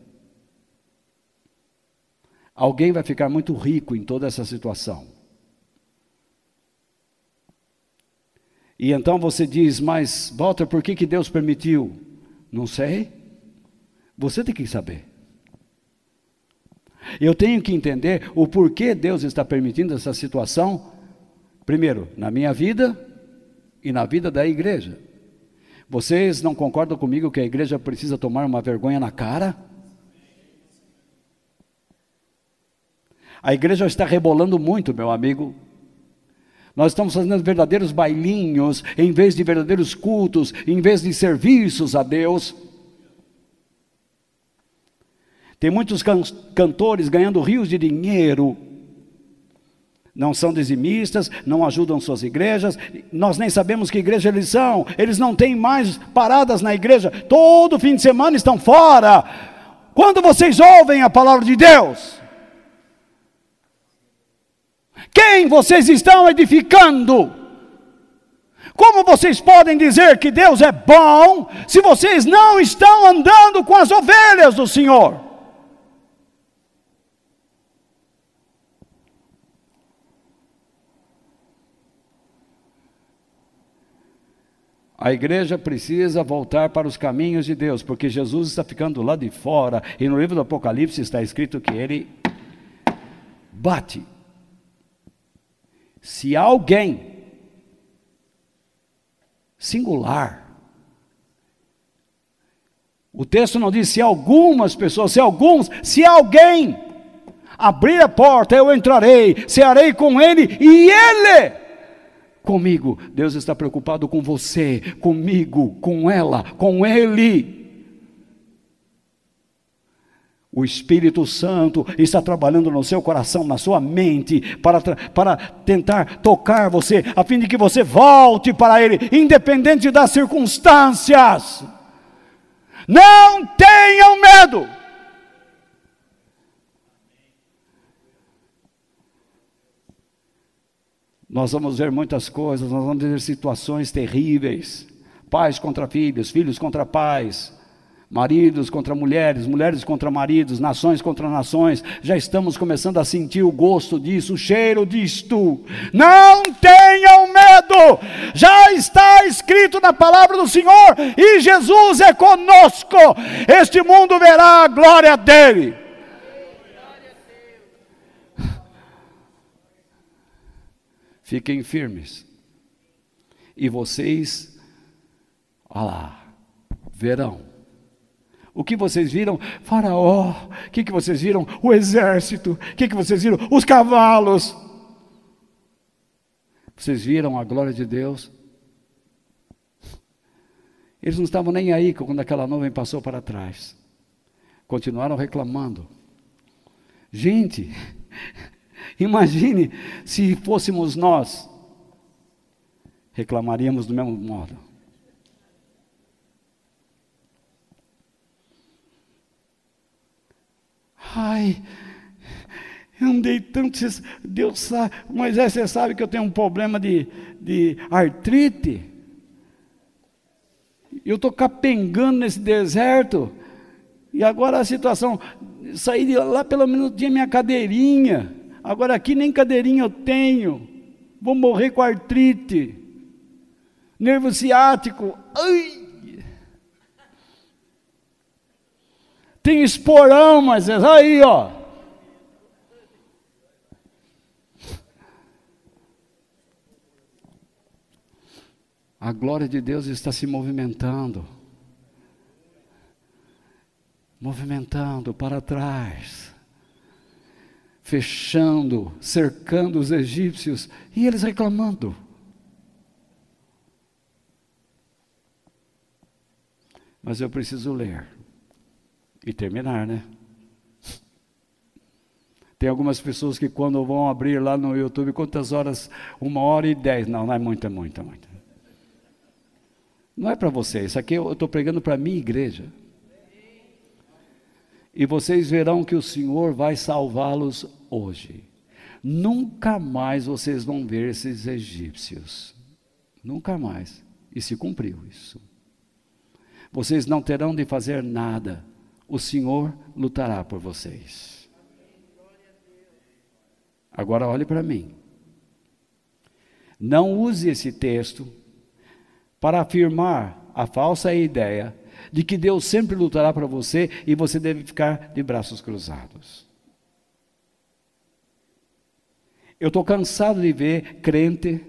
Alguém vai ficar muito rico em toda essa situação. E então você diz: mas Walter, por que Deus permitiu? Não sei. Você tem que saber. Eu tenho que entender o porquê Deus está permitindo essa situação. Primeiro, na minha vida e na vida da igreja. Vocês não concordam comigo que a igreja precisa tomar uma vergonha na cara? A igreja está rebolando muito, meu amigo. Nós estamos fazendo verdadeiros bailinhos, em vez de verdadeiros cultos, em vez de serviços a Deus. Tem muitos cantores ganhando rios de dinheiro. Não são dizimistas, não ajudam suas igrejas. Nós nem sabemos que igreja eles são. Eles não têm mais paradas na igreja. Todo fim de semana estão fora. Quando vocês ouvem a palavra de Deus? Quem vocês estão edificando? Como vocês podem dizer que Deus é bom, se vocês não estão andando com as ovelhas do Senhor? A igreja precisa voltar para os caminhos de Deus, porque Jesus está ficando lá de fora, e no livro do Apocalipse está escrito que Ele bate. Se alguém, singular, o texto não diz se algumas pessoas, se alguns, se alguém abrir a porta, eu entrarei, cearei com ele e ele comigo. Deus está preocupado com você, comigo, com ela, com ele. O Espírito Santo está trabalhando no seu coração, na sua mente, para tentar tocar você, a fim de que você volte para Ele, independente das circunstâncias. Não tenham medo. Nós vamos ver muitas coisas, nós vamos ver situações terríveis. Pais contra filhos, filhos contra pais, maridos contra mulheres, mulheres contra maridos, nações contra nações. Já estamos começando a sentir o gosto disso, o cheiro disto. Não tenham medo, já está escrito na palavra do Senhor, e Jesus é conosco. Este mundo verá a glória dele. Fiquem firmes, e vocês, olha lá, verão. O que vocês viram? Faraó. O que vocês viram? O exército. O que vocês viram? Os cavalos. Vocês viram a glória de Deus? Eles não estavam nem aí quando aquela nuvem passou para trás. Continuaram reclamando. Gente, imagine se fôssemos nós, reclamaríamos do mesmo modo. Ai, eu andei tanto, Deus sabe, Moisés, você sabe que eu tenho um problema de artrite, eu estou capengando nesse deserto, e agora a situação, saí de lá, pelo menos tinha minha cadeirinha, agora aqui nem cadeirinha eu tenho, vou morrer com artrite, nervo ciático, ai, tem esporão, mas aí, ó. A glória de Deus está se movimentando para trás, fechando, cercando os egípcios, e eles reclamando. Mas eu preciso ler e terminar, né? Tem algumas pessoas que quando vão abrir lá no YouTube, quantas horas? 1h10. Não é muito, é muito, é muito. Não é para você, isso aqui eu estou pregando para a minha igreja. E vocês verão que o Senhor vai salvá-los hoje. Nunca mais vocês vão ver esses egípcios. Nunca mais. E se cumpriu isso. Vocês não terão de fazer nada. O Senhor lutará por vocês. Agora olhe para mim. Não use esse texto para afirmar a falsa ideia de que Deus sempre lutará para você e você deve ficar de braços cruzados. Eu estou cansado de ver crente,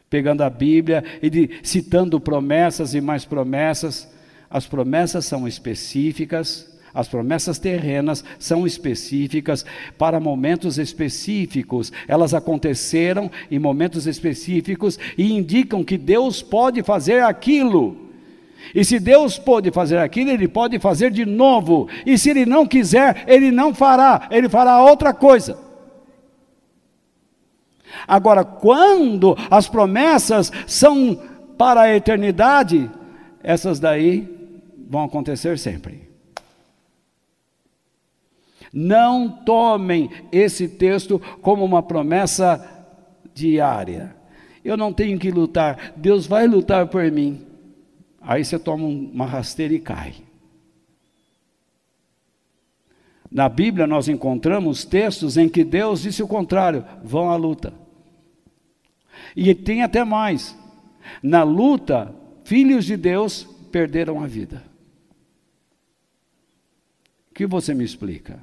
pegando a Bíblia e citando promessas e mais promessas. As promessas são específicas, as promessas terrenas são específicas para momentos específicos. Elas aconteceram em momentos específicos e indicam que Deus pode fazer aquilo. E se Deus pode fazer aquilo, Ele pode fazer de novo. E se Ele não quiser, Ele não fará, Ele fará outra coisa. Agora, quando as promessas são para a eternidade, essas daí vão acontecer sempre. Não tomem esse texto como uma promessa diária. Eu não tenho que lutar, Deus vai lutar por mim. Aí você toma uma rasteira e cai. Na Bíblia nós encontramos textos em que Deus disse o contrário: vão à luta. E tem até mais. Na luta, filhos de Deus perderam a vida. O que você me explica?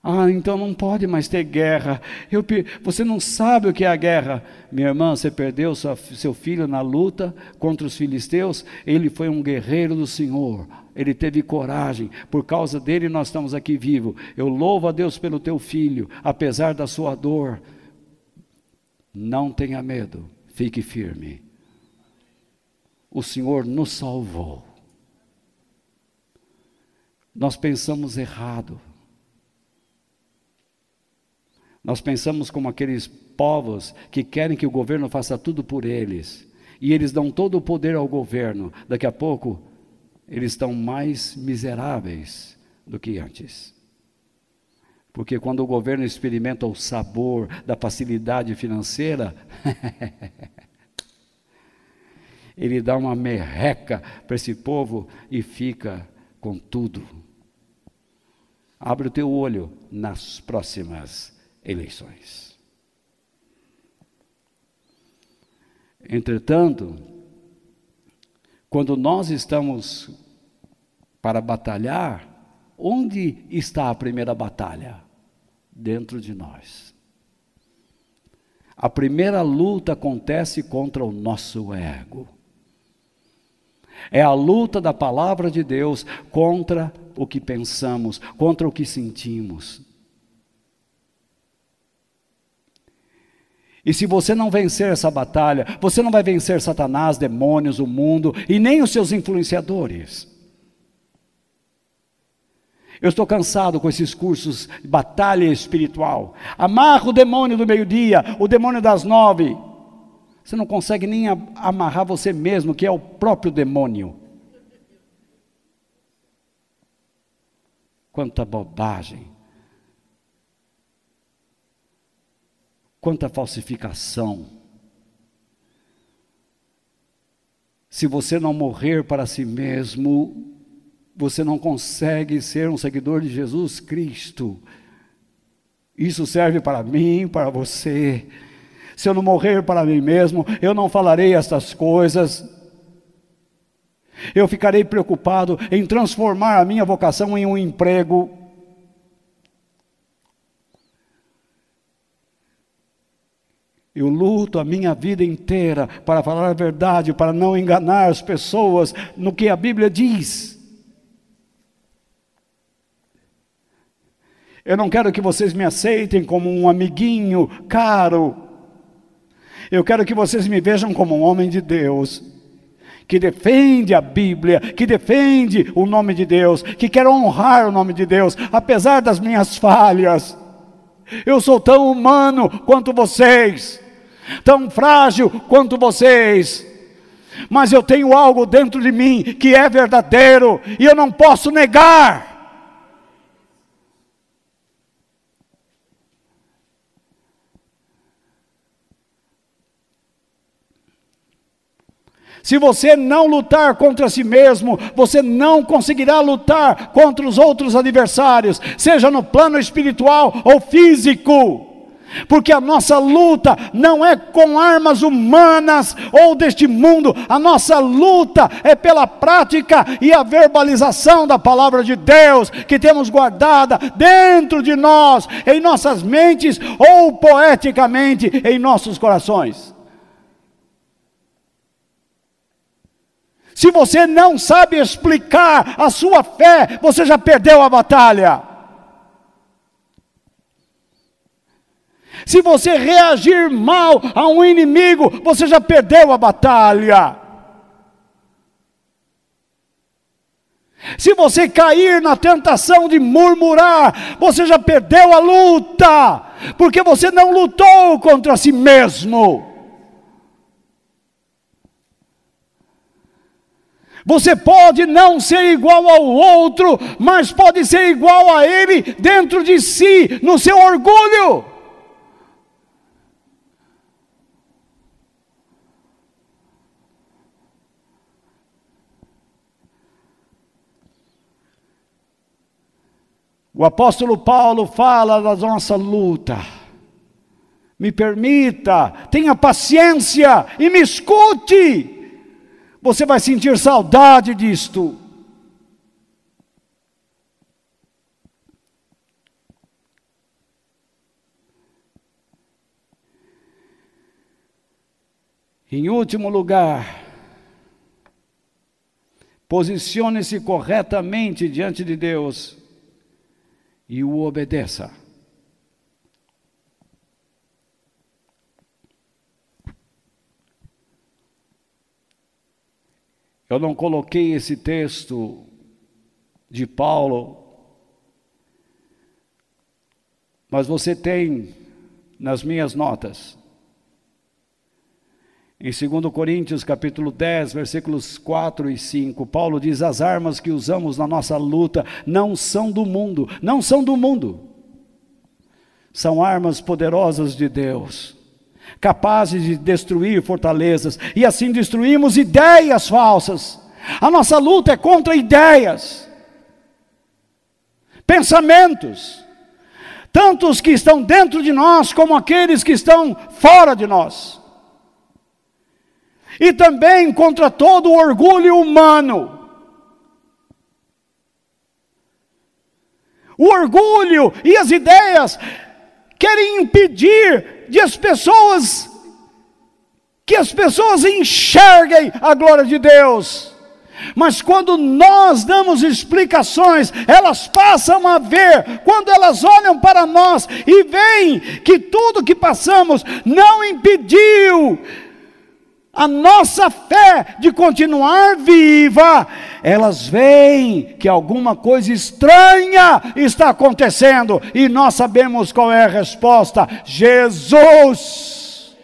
Ah, então não pode mais ter guerra. Você não sabe o que é a guerra. Minha irmã, você perdeu seu filho na luta contra os filisteus. Ele foi um guerreiro do Senhor. Ele teve coragem. Por causa dele nós estamos aqui vivos. Eu louvo a Deus pelo teu filho, apesar da sua dor. Não tenha medo. Fique firme. o Senhor nos salvou. Nós pensamos errado. Nós pensamos como aqueles povos que querem que o governo faça tudo por eles. E eles dão todo o poder ao governo. Daqui a pouco, eles estão mais miseráveis do que antes. Porque quando o governo experimenta o sabor da facilidade financeira, ele dá uma merreca para esse povo e fica com tudo. Abre o teu olho nas próximas eleições. Entretanto, quando nós estamos para batalhar, onde está a primeira batalha? Dentro de nós. A primeira luta acontece contra o nosso ego. É a luta da palavra de Deus contra o que pensamos, contra o que sentimos. E se você não vencer essa batalha, você não vai vencer Satanás, demônios, o mundo e nem os seus influenciadores. Eu estou cansado com esses cursos de batalha espiritual. Amarra o demônio do meio-dia, o demônio das 9. Você não consegue nem amarrar você mesmo, que é o próprio demônio. Quanta bobagem. Quanta falsificação. Se você não morrer para si mesmo, você não consegue ser um seguidor de Jesus Cristo. Isso serve para mim, para você. Se eu não morrer para mim mesmo, eu não falarei estas coisas. Eu ficarei preocupado em transformar a minha vocação em um emprego. Eu luto a minha vida inteira para falar a verdade, para não enganar as pessoas no que a Bíblia diz. Eu não quero que vocês me aceitem como um amiguinho caro. Eu quero que vocês me vejam como um homem de Deus, que defende a Bíblia, que defende o nome de Deus, que quer honrar o nome de Deus, apesar das minhas falhas. Eu sou tão humano quanto vocês, tão frágil quanto vocês, mas eu tenho algo dentro de mim que é verdadeiro e eu não posso negar. Se você não lutar contra si mesmo, você não conseguirá lutar contra os outros adversários, seja no plano espiritual ou físico. Porque a nossa luta não é com armas humanas ou deste mundo, a nossa luta é pela prática e a verbalização da palavra de Deus, que temos guardada dentro de nós, em nossas mentes ou poeticamente em nossos corações. Se você não sabe explicar a sua fé, você já perdeu a batalha. Se você reagir mal a um inimigo, você já perdeu a batalha. Se você cair na tentação de murmurar, você já perdeu a luta, porque você não lutou contra si mesmo. Você pode não ser igual ao outro, mas pode ser igual a ele dentro de si, no seu orgulho. O apóstolo Paulo fala da nossa luta. Me permita, tenha paciência e me escute. Você vai sentir saudade disto. Em último lugar, posicione-se corretamente diante de Deus e o obedeça. Eu não coloquei esse texto de Paulo, mas você tem nas minhas notas. Em 2 Coríntios capítulo 10, versículos 4 e 5, Paulo diz: as armas que usamos na nossa luta não são do mundo, não são do mundo. São armas poderosas de Deus, capazes de destruir fortalezas, e assim destruímos ideias falsas. A nossa luta é contra ideias, pensamentos, tanto os que estão dentro de nós, como aqueles que estão fora de nós. E também contra todo o orgulho humano. O orgulho e as ideias querem impedir que as pessoas enxerguem a glória de Deus. Mas quando nós damos explicações, elas passam a ver. Quando elas olham para nós e veem que tudo que passamos não impediu a nossa fé de continuar viva, elas veem que alguma coisa estranha está acontecendo, e nós sabemos qual é a resposta: Jesus.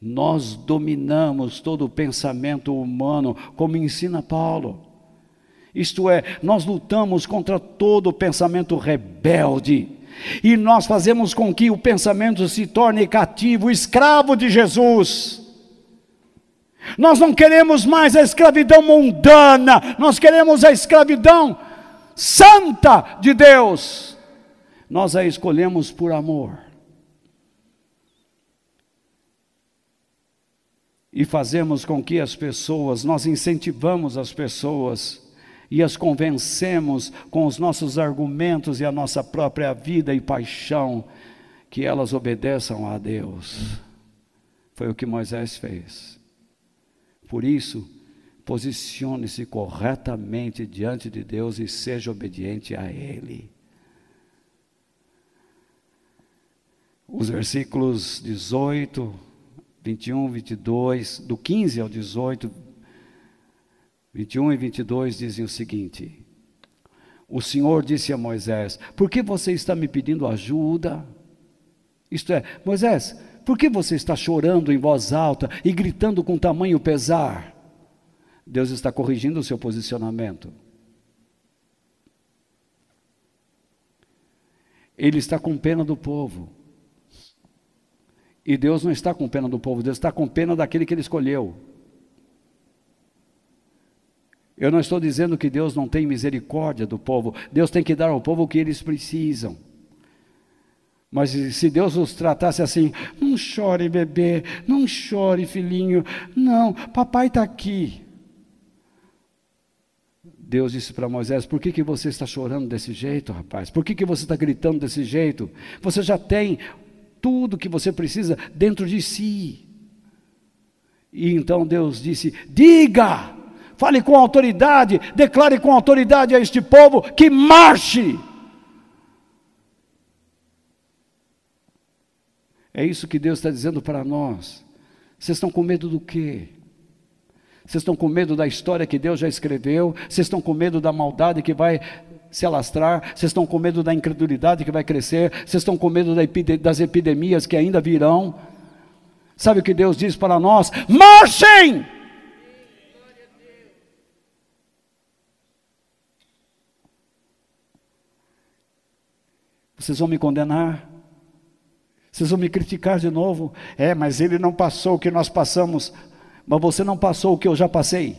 Nós dominamos todo o pensamento humano, como ensina Paulo. Isto é, nós lutamos contra todo o pensamento rebelde, e nós fazemos com que o pensamento se torne cativo, escravo de Jesus. Nós não queremos mais a escravidão mundana, nós queremos a escravidão santa de Deus. Nós a escolhemos por amor. E fazemos com que as pessoas, nós incentivamos as pessoas e as convencemos com os nossos argumentos e a nossa própria vida e paixão, que elas obedeçam a Deus. Foi o que Moisés fez. Por isso, posicione-se corretamente diante de Deus e seja obediente a Ele. Os versículos 18, 21, 22, do 15 ao 18, 21 e 22 dizem o seguinte: o Senhor disse a Moisés: por que você está me pedindo ajuda? Isto é, Moisés, por que você está chorando em voz alta e gritando com tamanho pesar? Deus está corrigindo o seu posicionamento. Ele está com pena do povo. E Deus não está com pena do povo, Deus está com pena daquele que Ele escolheu. Eu não estou dizendo que Deus não tem misericórdia do povo. Deus tem que dar ao povo o que eles precisam. Mas se Deus os tratasse assim: não chore, bebê, não chore, filhinho, não, papai está aqui. Deus disse para Moisés: por que você está chorando desse jeito, rapaz? Por que você está gritando desse jeito? Você já tem tudo que você precisa dentro de si. E então Deus disse: diga! Fale com autoridade, declare com autoridade a este povo que marche. É isso que Deus está dizendo para nós. Vocês estão com medo do quê? Vocês estão com medo da história que Deus já escreveu? Vocês estão com medo da maldade que vai se alastrar? Vocês estão com medo da incredulidade que vai crescer? Vocês estão com medo das epidemias que ainda virão? Sabe o que Deus diz para nós? Marchem! Vocês vão me condenar, vocês vão me criticar de novo. Mas ele não passou o que nós passamos. Mas você não passou o que eu já passei.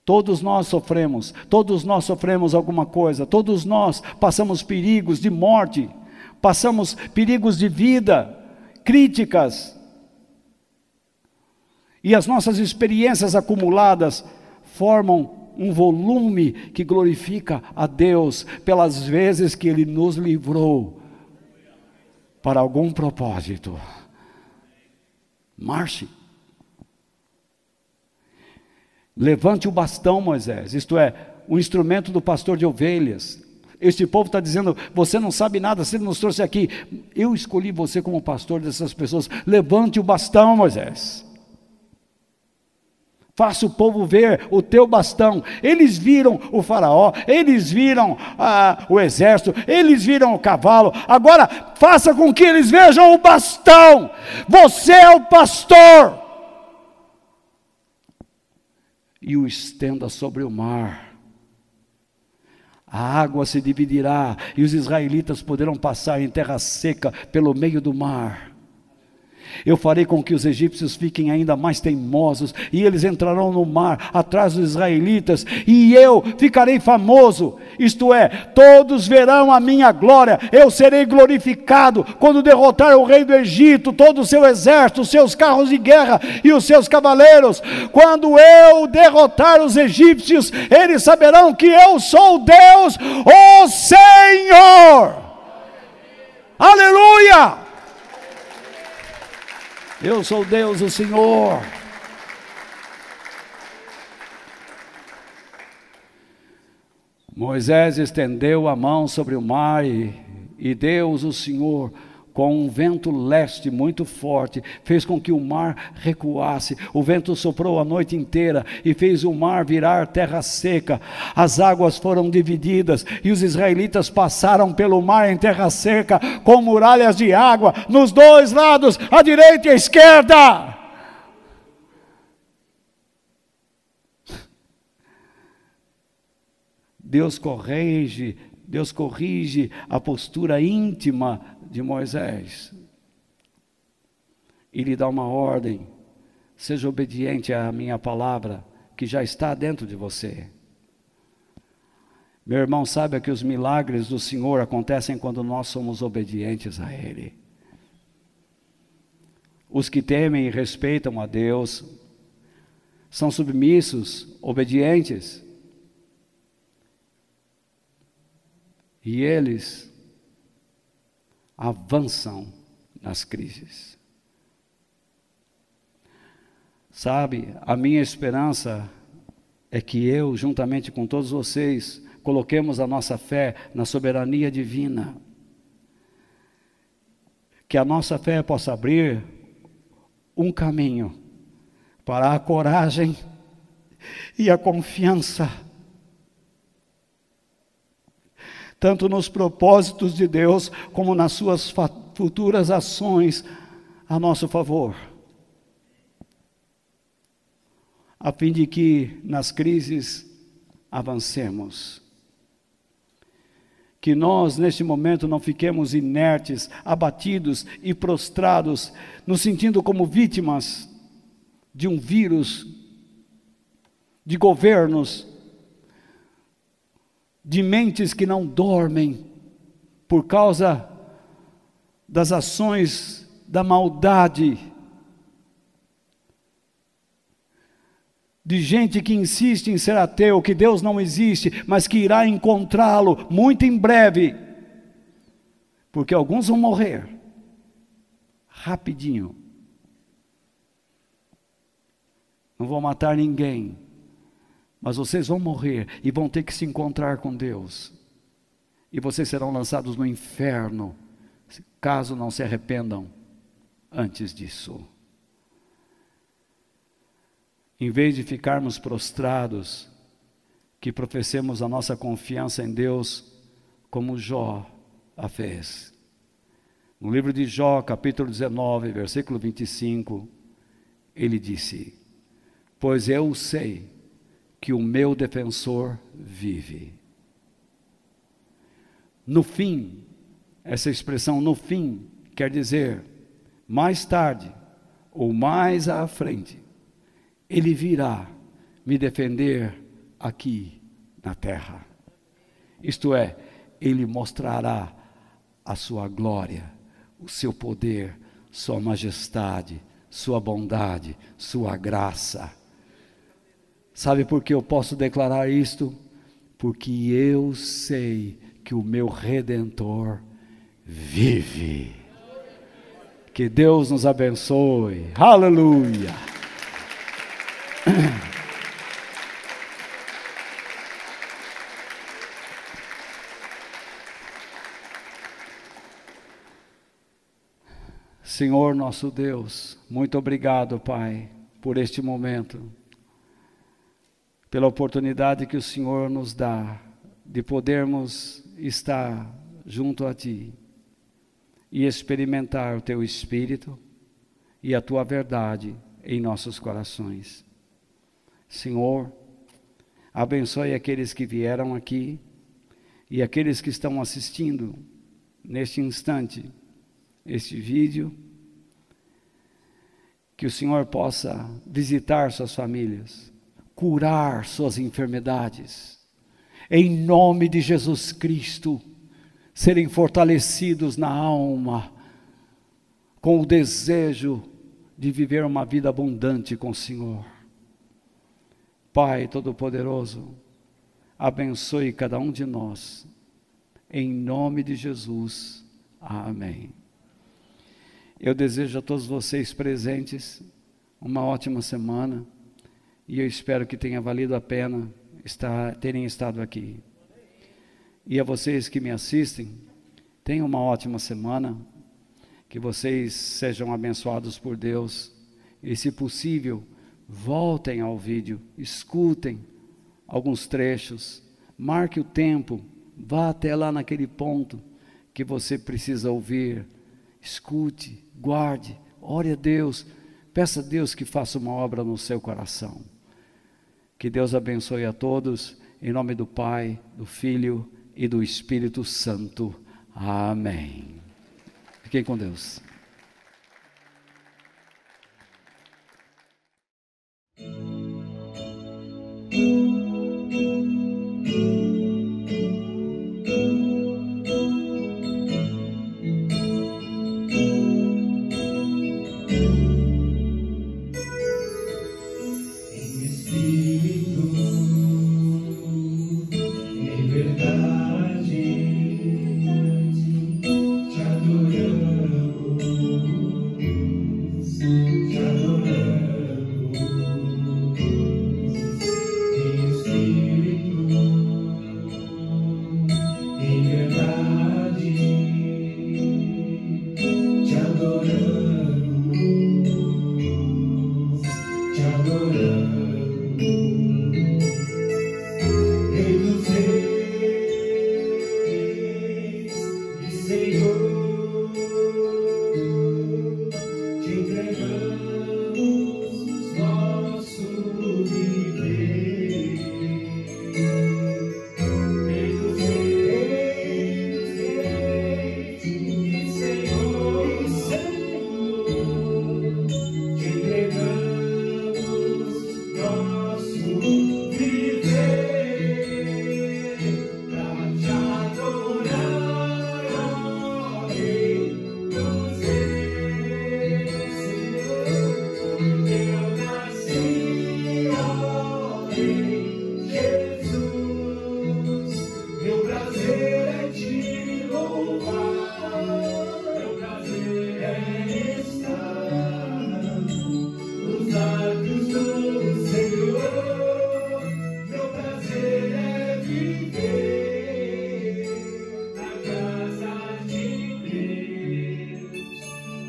Todos nós sofremos alguma coisa, todos nós passamos perigos de morte, passamos perigos de vida, críticas. E as nossas experiências acumuladas formam um volume que glorifica a Deus pelas vezes que Ele nos livrou para algum propósito. Marche. Levante o bastão, Moisés, isto é, o instrumento do pastor de ovelhas. Este povo está dizendo, você não sabe nada, você nos trouxe aqui. Eu escolhi você como pastor dessas pessoas. Levante o bastão, Moisés. Faça o povo ver o teu bastão. Eles viram o faraó, eles viram o exército, eles viram o cavalo. Agora, faça com que eles vejam o bastão. Você é o pastor. E o estenda sobre o mar. A água se dividirá e os israelitas poderão passar em terra seca pelo meio do mar. Eu farei com que os egípcios fiquem ainda mais teimosos, e eles entrarão no mar atrás dos israelitas, e eu ficarei famoso, isto é, todos verão a minha glória. Eu serei glorificado quando derrotar o rei do Egito, todo o seu exército, os seus carros de guerra e os seus cavaleiros. Quando eu derrotar os egípcios, eles saberão que eu sou Deus, o Senhor. Aleluia! Eu sou Deus, o Senhor. Moisés estendeu a mão sobre o mar e Deus, o Senhor, com um vento leste muito forte, fez com que o mar recuasse. O vento soprou a noite inteira e fez o mar virar terra seca. As águas foram divididas e os israelitas passaram pelo mar em terra seca, com muralhas de água nos dois lados, à direita e à esquerda. Deus corrige a postura íntima de Moisés e lhe dá uma ordem: seja obediente à minha palavra, que já está dentro de você. Meu irmão, saiba que os milagres do Senhor acontecem quando nós somos obedientes a Ele. Os que temem e respeitam a Deus são submissos, obedientes, e eles avançam nas crises. Sabe, a minha esperança é que eu, juntamente com todos vocês, coloquemos a nossa fé na soberania divina. Que a nossa fé possa abrir um caminho para a coragem e a confiança, tanto nos propósitos de Deus, como nas suas futuras ações a nosso favor, a fim de que nas crises avancemos. Que nós, neste momento, não fiquemos inertes, abatidos e prostrados, nos sentindo como vítimas de um vírus, de governos, de mentes que não dormem por causa das ações da maldade, de gente que insiste em ser ateu, que Deus não existe, mas que irá encontrá-lo muito em breve, porque alguns vão morrer rapidinho, não vão matar ninguém, mas vocês vão morrer e vão ter que se encontrar com Deus. E vocês serão lançados no inferno, caso não se arrependam antes disso. Em vez de ficarmos prostrados, que professemos a nossa confiança em Deus, como Jó a fez. No livro de Jó, capítulo 19, versículo 25, ele disse: pois eu sei que o meu defensor vive. No fim, essa expressão no fim, quer dizer, mais tarde, ou mais à frente, ele virá me defender aqui na terra. Isto é, ele mostrará a sua glória, o seu poder, sua majestade, sua bondade, sua graça. Sabe por que eu posso declarar isto? Porque eu sei que o meu Redentor vive. Que Deus nos abençoe. Aleluia. Senhor nosso Deus, muito obrigado, Pai, por este momento, pela oportunidade que o Senhor nos dá de podermos estar junto a Ti e experimentar o Teu Espírito e a Tua verdade em nossos corações. Senhor, abençoe aqueles que vieram aqui e aqueles que estão assistindo neste instante este vídeo, que o Senhor possa visitar suas famílias, curar suas enfermidades, em nome de Jesus Cristo, serem fortalecidos na alma, com o desejo de viver uma vida abundante com o Senhor. Pai Todo-Poderoso, abençoe cada um de nós, em nome de Jesus, amém. Eu desejo a todos vocês presentes uma ótima semana, e eu espero que tenha valido a pena terem estado aqui. E a vocês que me assistem, tenham uma ótima semana, que vocês sejam abençoados por Deus, e se possível, voltem ao vídeo, escutem alguns trechos, marque o tempo, vá até lá naquele ponto que você precisa ouvir, escute, guarde, ore a Deus, peça a Deus que faça uma obra no seu coração. Que Deus abençoe a todos, em nome do Pai, do Filho e do Espírito Santo. Amém. Fiquem com Deus.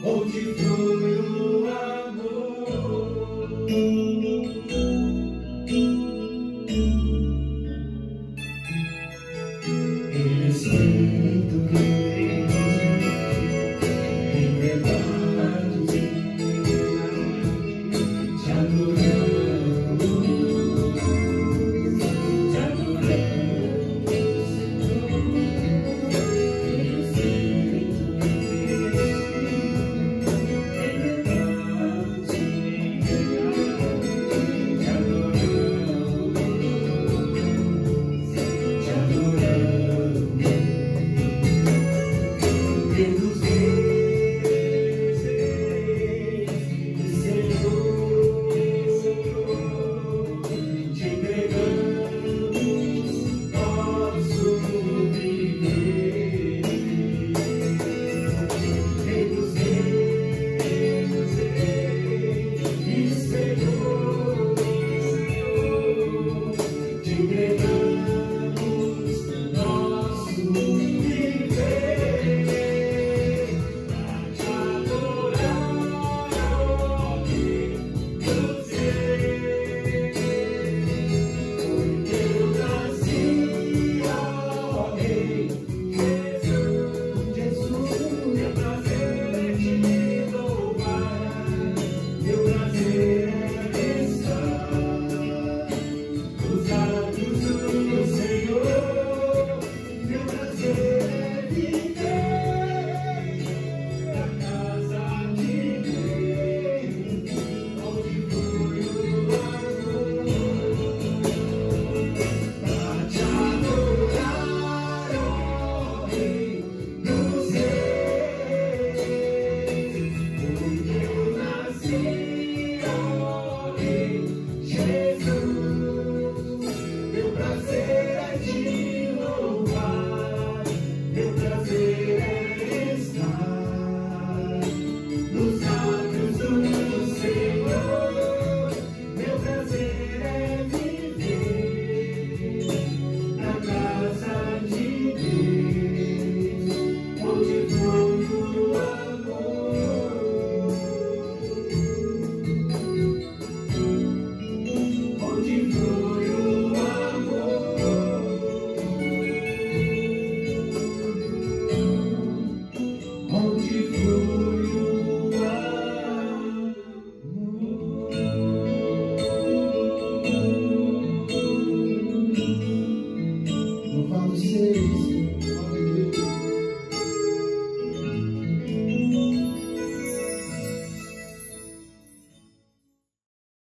Onde